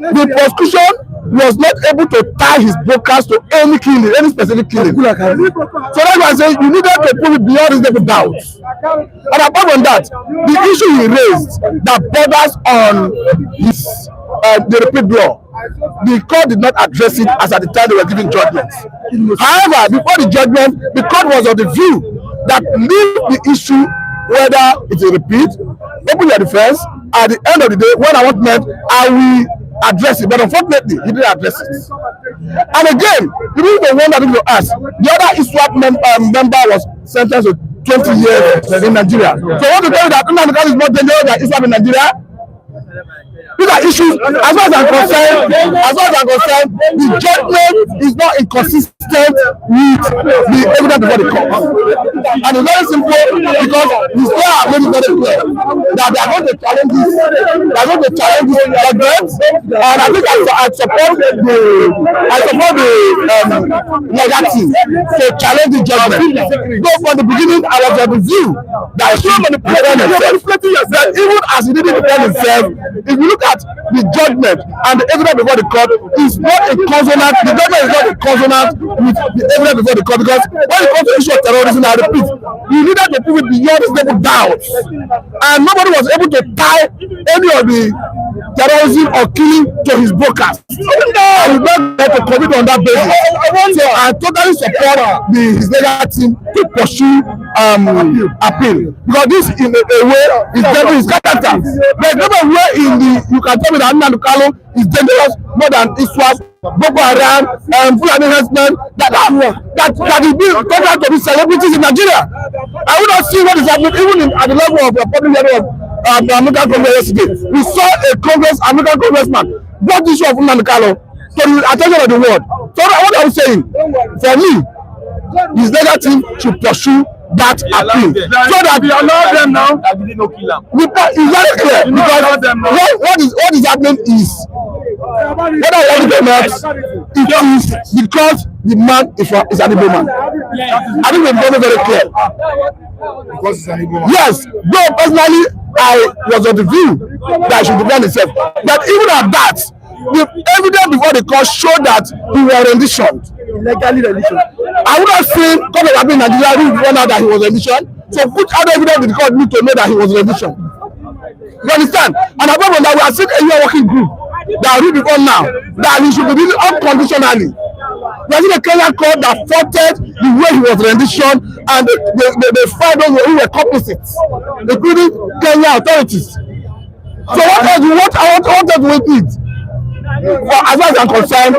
the prosecution was not able to tie his brokers to any killing, any specific killing. So that's why I say you needed to prove it beyond reasonable doubt. And apart from that, the issue he raised that borders on his the repeat law, the court did not address it as at the time they were giving judgment. However, before the judgment, the court was of the view that leave the issue whether it's a repeat, open your defense. At the end of the day, when I want meant, I will address it. But unfortunately, he didn't address it. And again, you need the one that you ask. The other ISWAP member was sentenced to 20 years in Nigeria. So I want to tell you that Nnamdi Kanu is more dangerous than ISWAP in Nigeria. These are issues, as far as I'm concerned, the judgment is not inconsistent with the evidence before the court. And it's very simple because the state have made it very clear that they are going to challenge this, judgment. And I think I support the negative to challenge the judgment. Though from the beginning, I was of the view that that even as he didn't defend himself, if you look at the judgment and the evidence before the court, is not a consonant. The judgment is not a consonant with the evidence before the court, because when it comes to the issue of terrorism, I repeat, you needed to prove it beyond reasonable doubt, and nobody was able to tie any of the terrorism or killing to his brokers. I would not like to commit on that basis. So I totally support his legal team to pursue appeal, because this in a way is devil his character. There's never a way in the you can tell me that Nnamdi Kanu is dangerous more than Iswas, Boko Haram, Fulani herdsmen that is being compared to the celebrities in Nigeria. I would not see what is happening even at the level of the public level of the American Congress yesterday. We saw a American congressman brought the issue of Nnamdi Kanu to the attention of the world. So what I'm saying, for me, his legal team should pursue that appeal, so that we allow them now. It's very clear, because what is happening is, whether I like it or not, it is because the man is an Igbo man. I think we've made it very clear. Because it's an Igbo man. Yes, though personally I was of the view that he should defend himself, but even at that, the evidence before the court showed that he was renditioned. Legally renditioned. I would have seen come and in Nigeria who found out that he was renditioned. So put other evidence in the court need to know that he was renditioned. You understand? And apart from that, we have seen a year working group that read before now that he should be released unconditionally. We have seen a Kenyan court that faulted the way he was renditioned, and they find those who were complicit, including Kenyan authorities. So what I want to wait it. For as far as I'm concerned,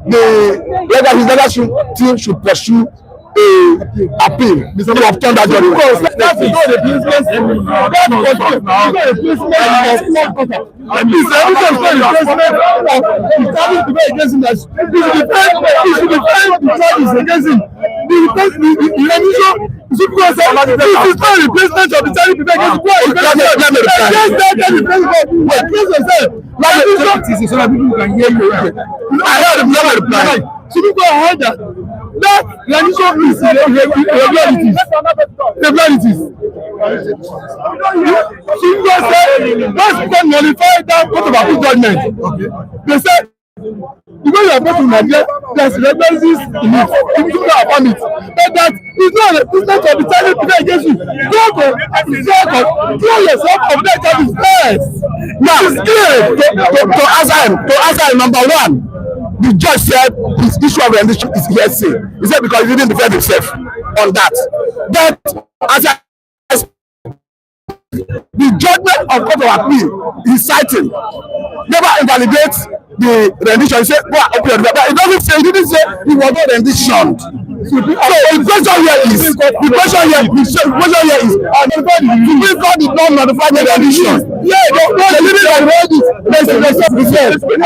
his legal team should pursue appeal instead of turn that judgment. That's the business. That rendition is irregularities. Tinubu said, let's become nullified that court of appeal judgment. They said, the way you are going to Nigeria, there's irregularities in it, including our permit. But that is not a business of the Chinese people against you. Go to clear yourself of that charges first. Now, to answer number one. The judge said his issue of rendition is hearsay. He said because he didn't defend himself on that. But as the judgment of court of appeal is citing never invalidates the rendition. He said, go and open your door. But it doesn't say, he didn't say he was not renditioned. So the question here is, the question here is, Supreme Court did not notify the rendition. Yeah, they didn't notify this. They self-defense. The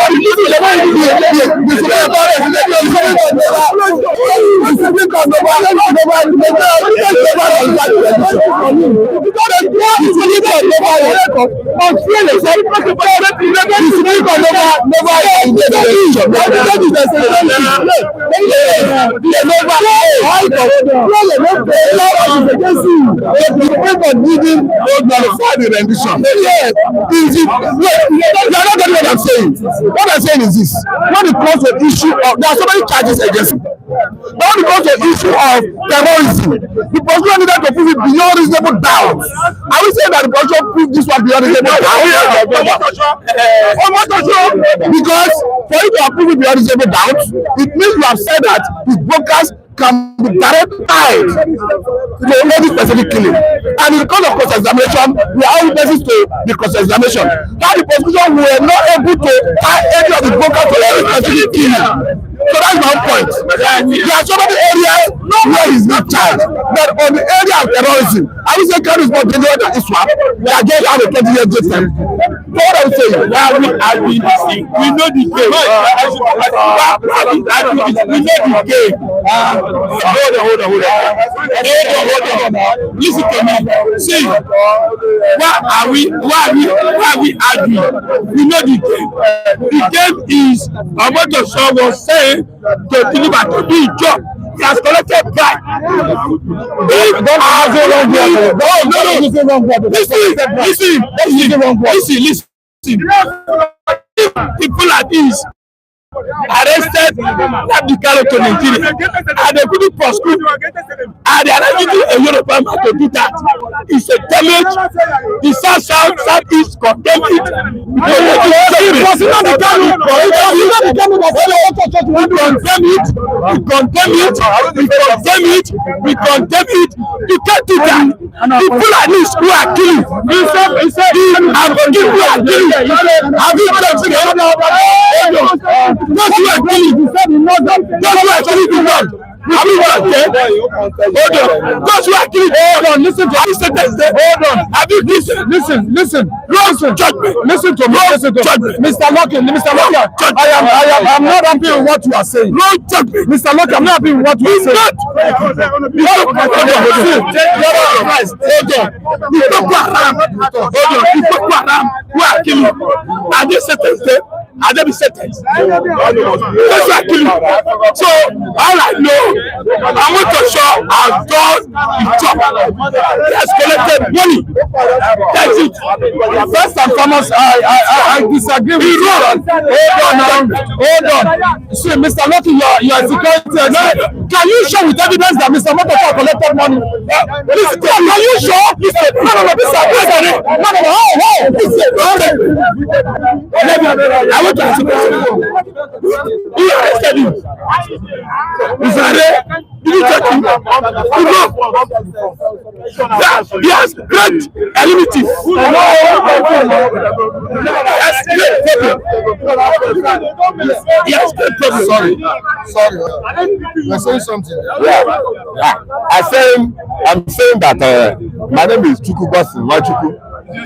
Supreme Court What I'm saying is this: when it comes to the issue of, there are so many charges against him. But when it comes to the issue of terrorism, the prosecution needed to prove it beyond reasonable doubt. I will say that the prosecution proved this one beyond reasonable doubt. Because for you to approve it beyond reasonable doubt, it means you have said that his brokers can be directly tied to any specific killing. And in the course of cross-examination, we are all witnesses to the cross-examination. How the prosecution were not able to tie any of the brokers to any specific killing. So that's my point. There are so many areas where he's not charged, but on the area of terrorism, I would say Kanu is more dangerous than Islam. They are going to have a 20-year jail term. So what I would say, we know the game. We know the game. Hold on. Listen to me. See, why are we arguing? We know the game. The game is Omotosho was saying to Tinubu to do his job he has collected bribe. Listen. People like this arrested Nnamdi Kanu to Nigeria, and they couldn't prosecute, and they are not using a European man to do that. It's a damage. The Southeast condemn it. We condemn it. You can't do that. People like this who are killing, have you checked those who are killing the world. Have you got them? Hold on. Those who are killing, hold on. Listen to me. Hold on. Have you listen? Judgment. Listen to me. Mr. Locke, I'm not happy with what you are saying. No judgment. Mr. Locke, I'm not happy with what you are saying. Who are killing? Are they sentenced? Are they be sentenced? Those who are killing. So all I know, Omotosho has done his job. He has collected money. That's it. First and foremost, I disagree with you. Hold on. See, Mr. Locke, you are security. Can you show with evidence that Mr. Omotosho collected money? Can you show? I want to ask you a question. Who arrested him? Did you check him? He has great enmity. He has great problem. Sorry. You're saying something. I'm saying that my name is Chuku.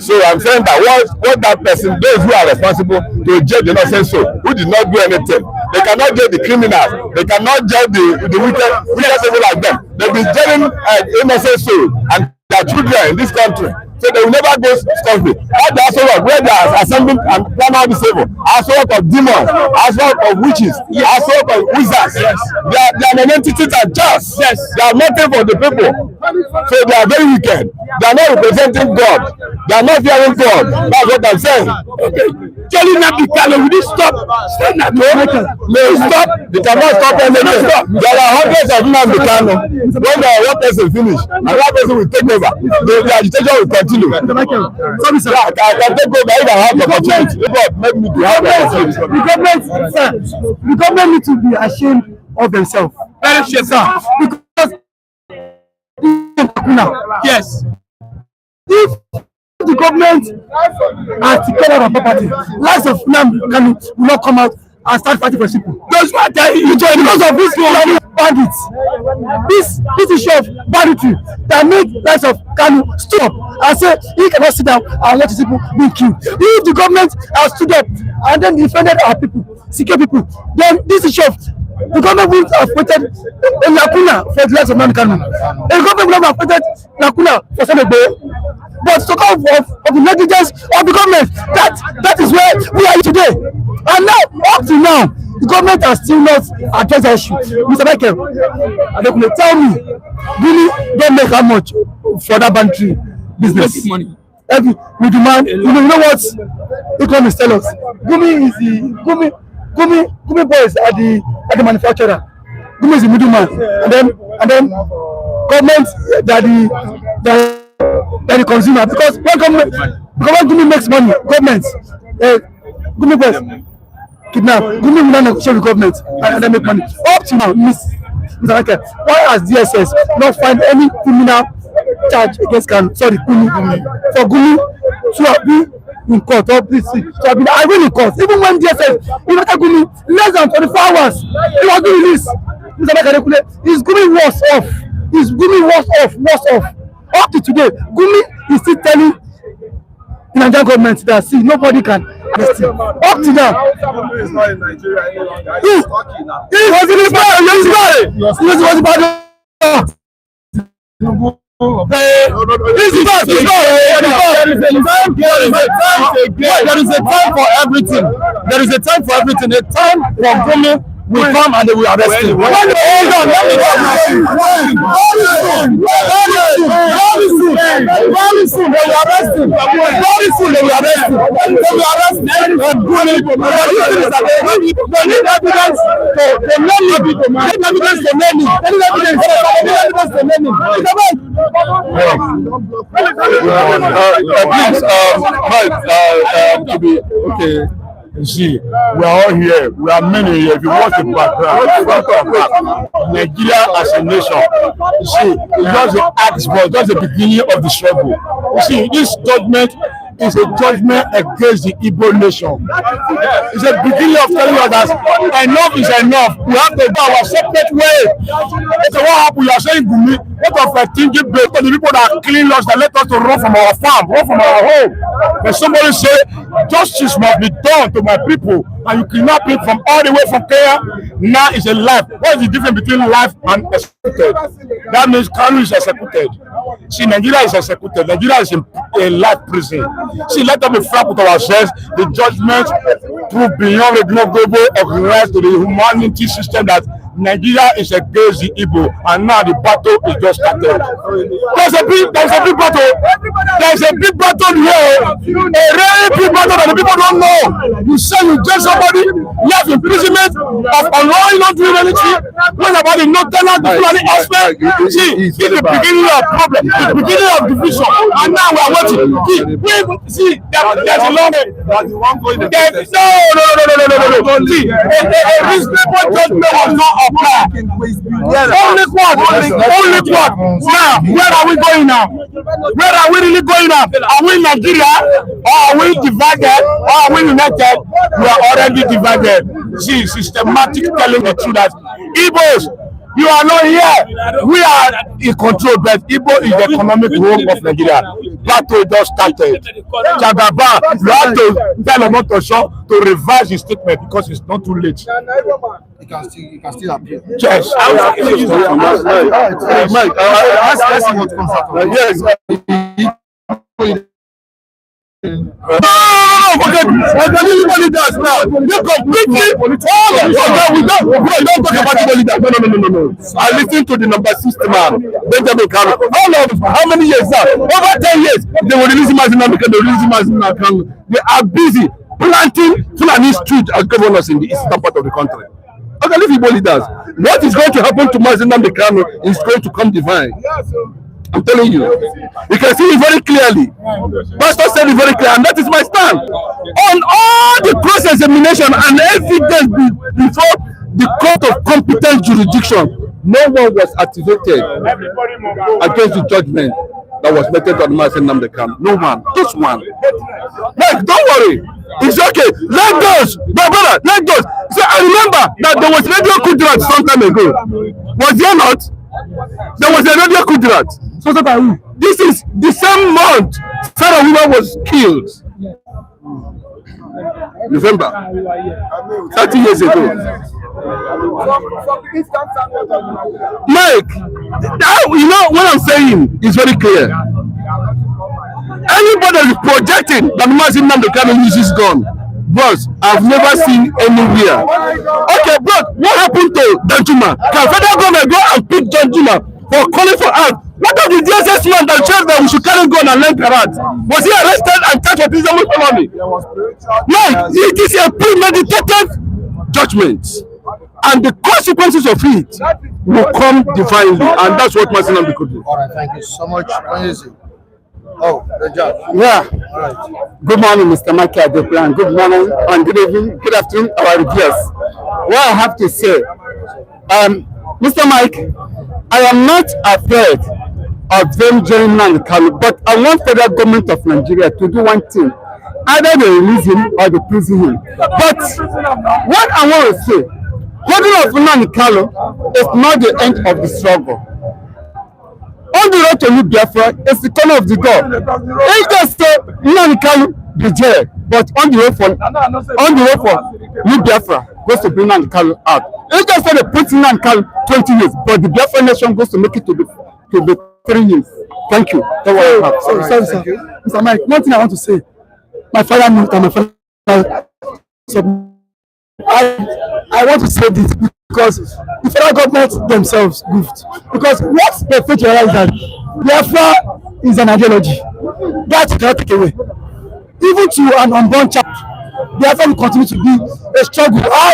So I'm saying that what that person, those who are responsible to judge the innocent soul, who did not do anything, they cannot judge the criminals, they cannot judge the wicked people like them. They'll be judging innocent soul and their children in this country. So they will never go scot-free. All the assault where they are assembling and plan all this evil, assault of demons, assault of witches, assault of wizards. They are non-entities and just. Yes. They are nothing for the people. So they are very wicked. They are not representing God. They are not fearing God. That's what I'm saying. Okay. Telling Nnamdi Kanu, will you stop? Stand at home. May you stop? They cannot stop anything. There are hundreds of Nnamdi Kanu. When one person finish, another person will take over. The agitation will continue. I can take over if I have the opportunity. Make me to have the opportunity. The government needs to be ashamed of themselves. Very sure, sir. Because yes. If the government has taken out our property, lots of Nnamdi Kanu will not come out and start fighting for people. Those who are telling you because of this bandits, this issue of banditry that make lives of Kanu stop and say he cannot sit down and let his people be killed. If the government has stood up and then defended our people, secure people, then this issue of the government would have appointed a lacuna for the lives of Nnamdi Kanu. The government would have appointed lacuna for Senegal. But to come of the negligence of the government, that is where we are today. And now, up to now, the government has still not addressed the issue. Mr. Michael, tell me, really don't make how much for that banditry business? Money. We demand, you know what economists tell us? Gumi is the Gumi boys are the manufacturer. Gumi is the middleman, and then government the consumer, because when Gumi makes money, government Gumi boys kidnap, Gumi will not negotiate with government and then make money. Up to now, Mr. Michael, why has DSS not find any criminal charge against Kanu? Sorry, Gumi. For Gumi to have been in court, or please see, to have been in court, even when DSS invited Gumi less than 24 hours, he was being released. Mr. Michael, is Gumi worse off? Is Gumi worse off? Up to today, Gumi is still telling the Nigerian government that see nobody can arrest him. Up to now, He's not in Nigeria any longer. he was in his body. There is a time for everything. A time for Gumi will come and they will arrest him. Hold on, let me talk. Very soon they will arrest him. Very soon they will arrest him. They will arrest him. Gumi. They need evidence to name him. They need evidence to name him. They need evidence to name him. Please, Mike, to be okay. You see, we are all here. We are many here. If you watch the background, Nigeria as a nation, you see, it's just the axe, but just the beginning of the struggle. You see, this judgment is a judgment against the Igbo nation. It's a beginning of telling us that enough is enough. We have to go our separate way. So what happened? You are saying, Gumi, what of a thinking based on the people that clean us, that let us to run from our farm, run from our home? But somebody say, justice must be done to my people, and you kidnap it from all the way from Kenya. Now it's a life. What is the difference between life and executed? That means Kanu is executed. See, Nigeria is executed. Nigeria is in a life prison. See, let us be frank with ourselves. The judgment proved beyond reasonable organized to the humanity system that Nigeria is against the Igbo, and now the battle is just started. There's a big battle. There's a big battle here. A really big battle that the people don't know. You say you judge somebody, you have imprisonment of allowing not doing anything. What about the not tenant, the planning aspect? See, it's the beginning of problem, the beginning of division, and now we are watching. See, there's a long way. No. See, a reasonable judgment was not apply. Only what? Now, where are we going now? Where are we really going now? Are we in Nigeria? Or are we divided? Or are we united? We are already divided. See, systematic telling the truth that Igbos, you are not here. We are in control, but Igbo is the economic home of Nigeria. Battle just started. Jagaba, you have to tell Omotosho to revise his statement because it's not too late. You can still appeal. Yes. Mike, Let's see what comes out of it. yes. No, forget everybody does now. You completely we don't talk about Igbo leaders. No. I listen to the number 6 man, Benjamin Kanu. How many years now? Over 10 years. They will release him as Nnamdi Kanu. They are busy planting Fulani street as governors in the eastern part of the country. Okay, leave Igbo leaders. What is going to happen to Nnamdi Kanu is going to come divine. I'm telling you. You can see it very clearly. Pastor said it very clear, and that is my stand. On all the cross-examination and evidence before the court of competent jurisdiction, no one was activated against the judgment that was meted on Nnamdi Kanu. No one. Just one. Like, don't worry. It's okay. Let those. My brother, let those. So I remember that there was radio Kudrat some time ago. Was there not? There was a radio Kudrat. So this is the same month Sarah Woman was killed. November. 30 years ago. Mike, you know what I'm saying is very clear. Anybody that is projecting that Nnamdi Kanu uses gun, boss, I've never seen anywhere. Okay, but what happened to Danjuma? Can federal government go and pick Danjuma for calling for arms? What of the DSS man that says that we should carry gun and learn karate? Was he arrested and charged for treasonous felony? Like, it is a premeditated judgment, and the consequences of it will come divinely, and that's what Nnamdi could do. All right, thank you so much. Oh, the judge. Yeah. All right. Good morning, Mr. Maki. Good morning and good evening, good afternoon, our guests. What I have to say, Mr. Mike, I am not afraid of them joining Nnamdi Kanu, but I want federal government of Nigeria to do one thing: either they release him or they prison him. But what I want to say, holding of Nnamdi Kanu is not the end of the struggle. On the road to New Biafra, it's the corner of the door. If they say Nnamdi Kanu be jail, but on the road for New Biafra goes to bring Nnamdi Kanu out. If they say they put Nnamdi Kanu 20 years, but the Biafra nation goes to make it to be 3 years. Thank you. Sorry, sir. Mr. Mike, one thing I want to say. My father knew that my father I want to say this because the federal government themselves goofed. Because what they fail to realize that Biafra is an ideology that you cannot take away. Even to an unborn child, Biafra will continue to be a struggle. How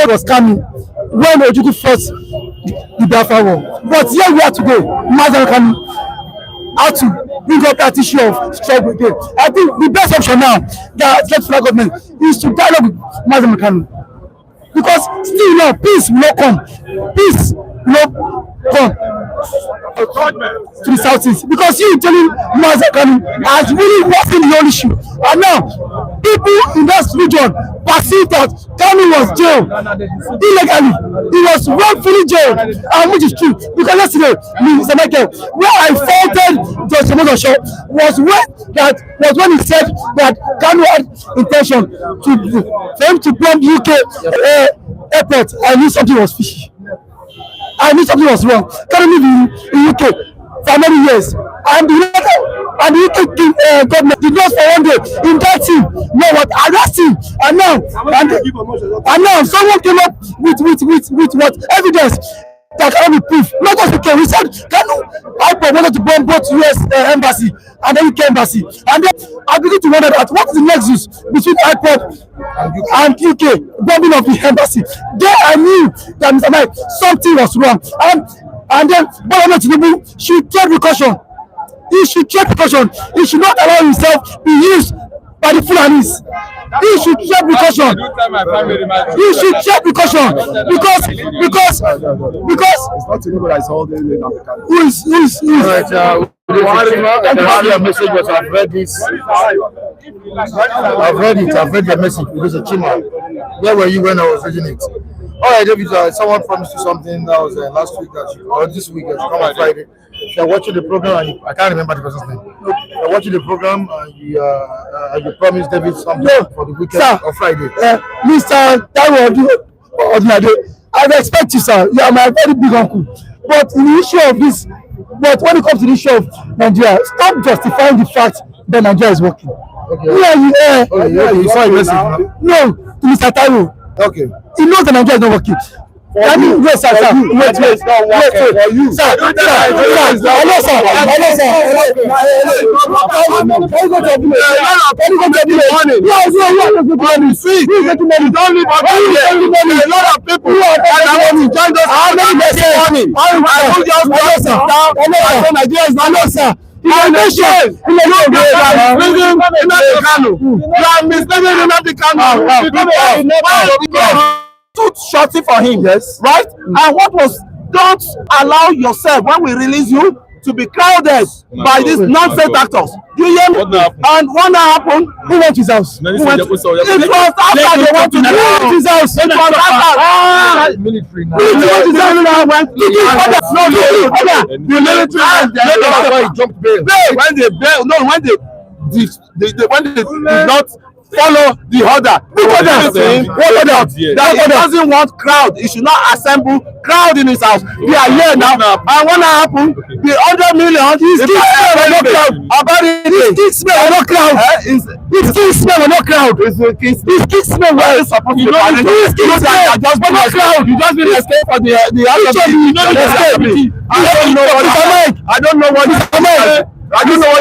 old was Kanu when Ojukwu fought the Biafra war? But here we are today, Mr Kanu, how to bring up that issue of struggle again. I think the best option now that the federal government is to dialogue with Mr Kanu, because still now peace will not come. Peace will not come to the southeast, because you telling Mr Kanu has really worsened the whole issue, and now people in that region perceive that Kanu was jailed illegally. He was wrongfully jailed, and which is true, because yesterday, Mr. Michael, where I faulted James Omotosho was when he said that Kanu had intention for him to bomb UK airport. I knew something was fishy. I knew something was wrong. Kanu lived in UK for many years, and the UK government did not for one day indict him, no what, arrest him, and now someone came up with what evidence that cannot be proof. Not just UK. We said Kanu IPOB wanted to bomb both US embassy and the UK embassy, and then I begin to wonder that what is the nexus between IPOB and UK bombing of the embassy. There I knew that Mr. Mike, something was wrong, and then Tinubu should take precaution. He should take precaution. He should not allow himself be used by the Fulanis. He should take precaution. He should take precaution because it's not Tinubu that is holding who is Right, a message, but I've read this. I've read the message because of Chima. Where were you when I was reading it? All right, David, someone promised you something that was last week or this week that you come on Friday. If you're watching the program, and I can't remember the person's name. If you're watching the program and you promised David something for the weekend or Friday. Mr. Taiwo, I respect you, sir. You are my very big uncle. But in the issue of this, when it comes to the issue of Nigeria, stop justifying the fact that Nigeria is working. Okay. You saw a message, no? No, to Mr. Taiwo. Okay. He knows that Nigeria is not working. Wait, sir. Wait. Sir, shorty for him, yes, right? And what was, don't allow yourself when we release you to be crowded by these nonsense actors. You hear me? And what happened? Who went to his house? It was after they went to his house. It was after Military now. went to the military Jumped bail. when they did not follow the order. That he doesn't want crowd. He should not assemble crowd in his house. We are here now. And what happened? The 100 million. His kids were not crowd. His kids were not crowd. His kids were not crowd. His kids were supposed to be crowd. His kids were not crowd. You just been escape for the I don't know what I don't know what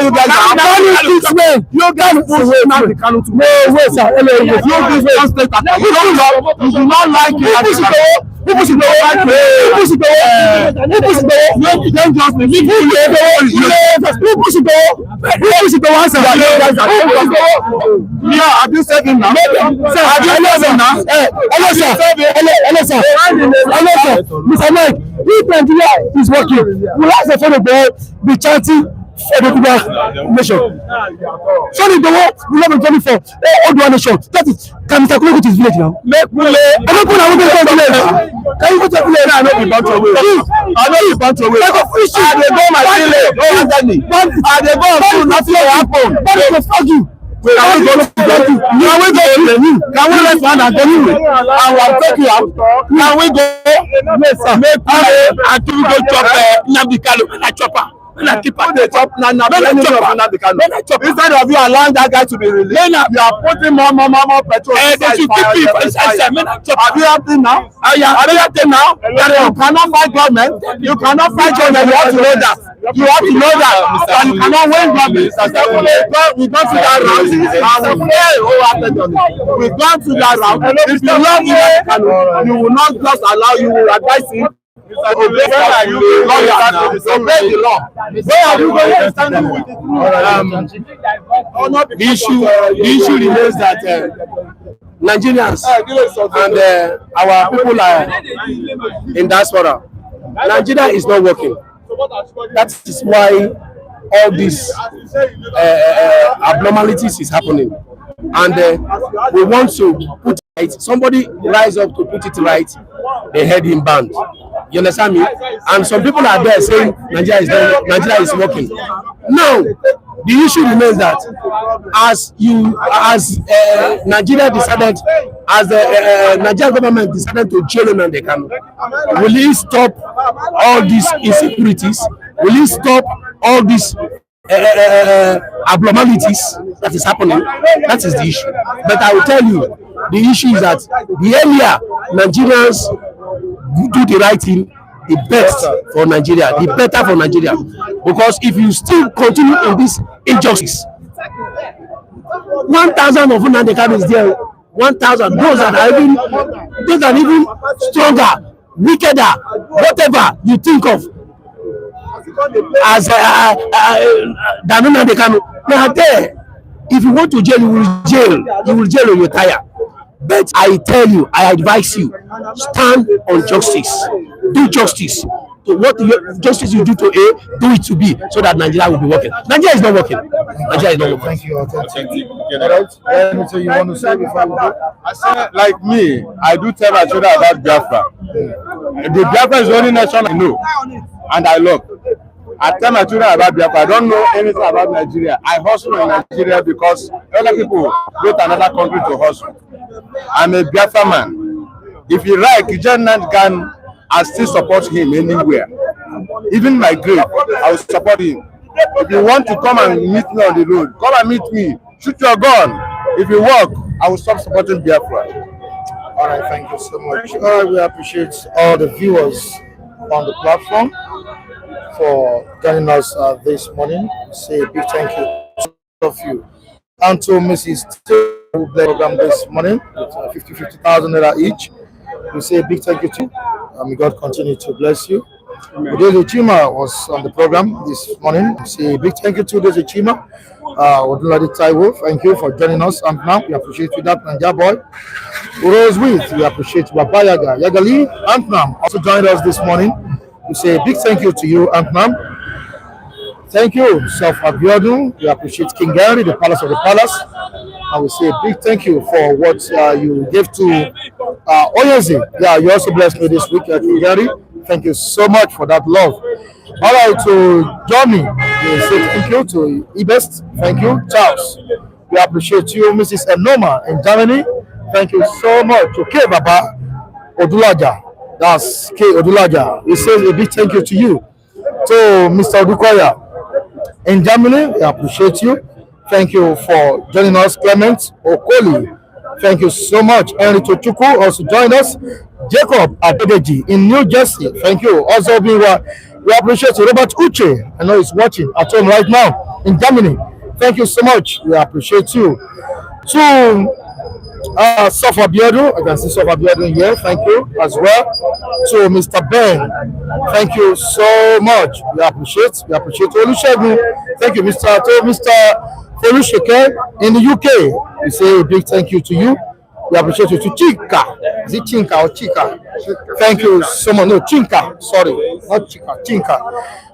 you guys are. You guys push Nnamdi Kanu to wait, sir. You do not like it. People should know. Yeah, have you said him now? Sir, have you said him now? Hello, sir. Mr. Mike, if Nigeria is working, we have the phone be chanting nation. So the war will not be going for Odua nation. That is, can Mr. Kanu go to his village now? I don't put a woman to village. Can you go to the village? I know the bunch of ways. I know the bunch of ways. I go fishing. I dey go my village. I dey go and nothing will happen. But they go fuck you. Can we let man and then you and we'll take you out? Can we go? Yes, sir. Make and we go chop Nnamdi Kanu and chopper. When I keep they chop Nnamdi Kanu. Instead of you allowing that guy to be released, you are putting more petrol. They should keep me for inside. Have you helped him now? Have you helped him now? You cannot fight government. You cannot fight government. You have to know that. You have to know that. And you cannot win government. We've gone through that round. And we fail wholeheartedly on it. We've gone through that round. If you love Nnamdi Kanu, you will not just allow, you will advise him. Obey the law. Where are you going to stand with the issue remains that Nigerians and our people are in diaspora. Nigeria is not working. That is why all these abnormalities is happening. And we want to put it right. Somebody rise up to put it right. They had him banned. You understand me? And some people are there saying Nigeria is working. Now, the issue remains that as Nigeria decided, as the Nigerian government decided to jail Nnamdi Kanu, will he stop all these insecurities? Will he stop all these abnormalities that is happening? That is the issue. But I will tell you, the issue is that the earlier Nigerians do the right thing, the best for Nigeria, the better for Nigeria. Because if you still continue in this injustice, 1,000 of Nnamdi Kanu is there. 1,000. Those that are even stronger, wickeder, whatever you think of as than Nnamdi Kanu. They are there. If you want to jail, you will jail. You will jail when you tire. But I tell you, I advise you, stand on justice. Do justice. So what justice you do to A, do it to B, so that Nigeria will be working. Nigeria is not working. Nigeria is not working. Thank you. Anything you want to say before we go? I say, like me, I do tell my children about Biafra. The Biafra is the only nation I know and I love. I tell my children about Biafra. I don't know anything about Nigeria. I hustle in Nigeria because other people go to another country to hustle. I'm a Biafra man. If you like, James can I still support him anywhere. Even my grave, I will support him. If you want to come and meet me on the road, come and meet me. Shoot your gun. If you walk, I will stop supporting Biafra. All right, thank you so much. All right, we appreciate all the viewers on the platform for joining us this morning. Say a big thank you to all of you. And to Mrs. who played the program this morning with 50,000 naira each. We say a big thank you to you. May God continue to bless you. Udeze Chima was on the program this morning. We say a big thank you to Udeze Chima. Odunlade Taiwo, thank you for joining us. And now we appreciate you, that Nanja boy. Rose with, we appreciate Babayaga Yagali Antnam also joined us this morning. We say a big thank you to you, Antnam. Thank you, Self Abiodun. We appreciate King Gary, the Palace of the Palace. And we say a big thank you for what you gave to Oyezi. Yeah, you also blessed me this week, King Gary. Thank you so much for that love. All right, to Johnny, we say thank you. To Ibest, thank you. Charles, we appreciate you. Mrs. Enoma in Germany, thank you so much. To K Baba Odulaja, that's K Odulaja. We say a big thank you to you. To Mr. Odukoya in Germany, we appreciate you. Thank you for joining us. Clement Okoli, thank you so much. Henry Tochuku also joined us. Jacob Adedeji in New Jersey, thank you. Also, we appreciate Robert Uche. I know he's watching at home right now in Germany. Thank you so much. We appreciate you. To Sofa Biodu, I can see Sofa Biodu here. Thank you as well. To Mr. Ben, thank you so much. We appreciate Olusegun. Thank you, Mr. Olusheke in the UK. We say a big thank you to you. We appreciate you. To Chika, is it Chinka or Chika? Thank you so much. No, Chinka. Sorry, not Chika. Chinka.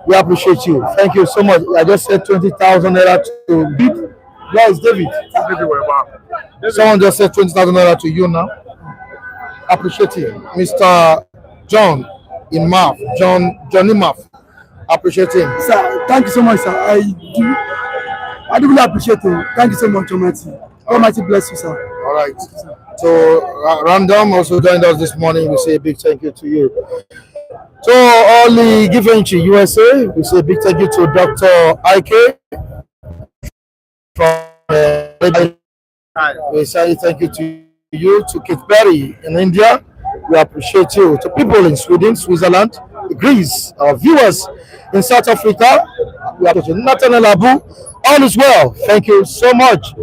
We appreciate you. Thank you so much. I just said 20,000 naira to Beep. Where is David? Someone just said 20,000 naira to you now. Appreciate it. Mr. John in Math. Johnny Math. Appreciate him. Sir, thank you so much, sir. I do really appreciate it. Thank you so much, Almighty. Almighty bless you, sir. All right. So Random also joined us this morning. We say a big thank you to you. So, all the Givenchy USA, we say big thank you to Dr. Ike from we say thank you to you, to Kate Berry in India. We appreciate you. To people in Sweden, Switzerland, Greece, our viewers in South Africa, we appreciate Nathaniel Abu. All is well. Thank you so much.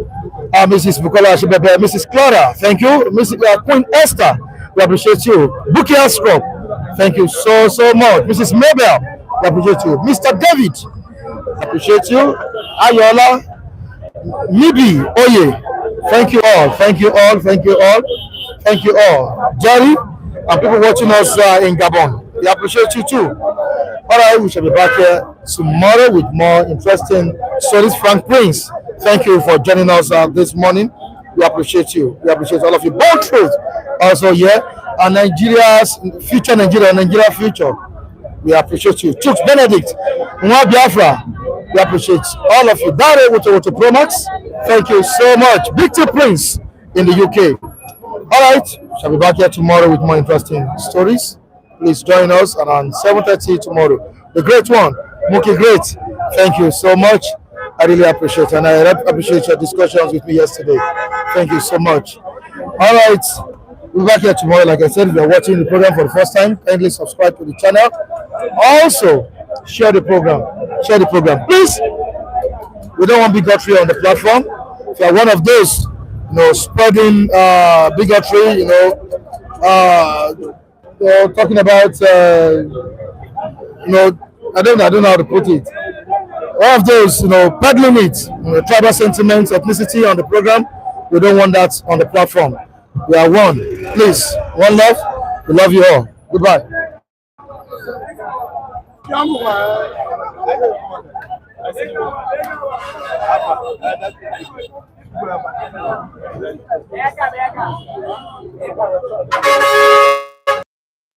Mrs. Bukola Shibebe, Mrs. Clara, thank you. Mrs. Queen Esther, we appreciate you. Buki Astrop, thank you so much. Mrs. Mabel, we appreciate you. Mr. David, appreciate you. Ayola, Nibi, Oye, thank you all, thank you all, thank you all, thank you all. Jerry, and people watching us in Gabon, we appreciate you too. All right, we shall be back here tomorrow with more interesting stories. Frank Prince, thank you for joining us this morning. We appreciate you. We appreciate all of you. Bold Truth also here, and Nigeria's future, Nigeria future. We appreciate you. Chooks Benedict, Nwa Biafra, we appreciate all of you. Dare Woto Promax, thank you so much. Big T Prince in the UK. All right, shall be back here tomorrow with more interesting stories. Please join us around 7:30 tomorrow. The great one, Mookie Great, thank you so much. I really appreciate it, and I appreciate your discussions with me yesterday. Thank you so much. All right, we'll be back here tomorrow. Like I said, if you're watching the program for the first time, kindly subscribe to the channel. Also, share the program. Share the program. Please, we don't want bigotry on the platform. If you're one of those, spreading bigotry, talking about, I don't know how to put it. All of those, peddling it, tribal sentiments, ethnicity on the program. We don't want that on the platform. We are one. Please, one love. We love you all. Goodbye.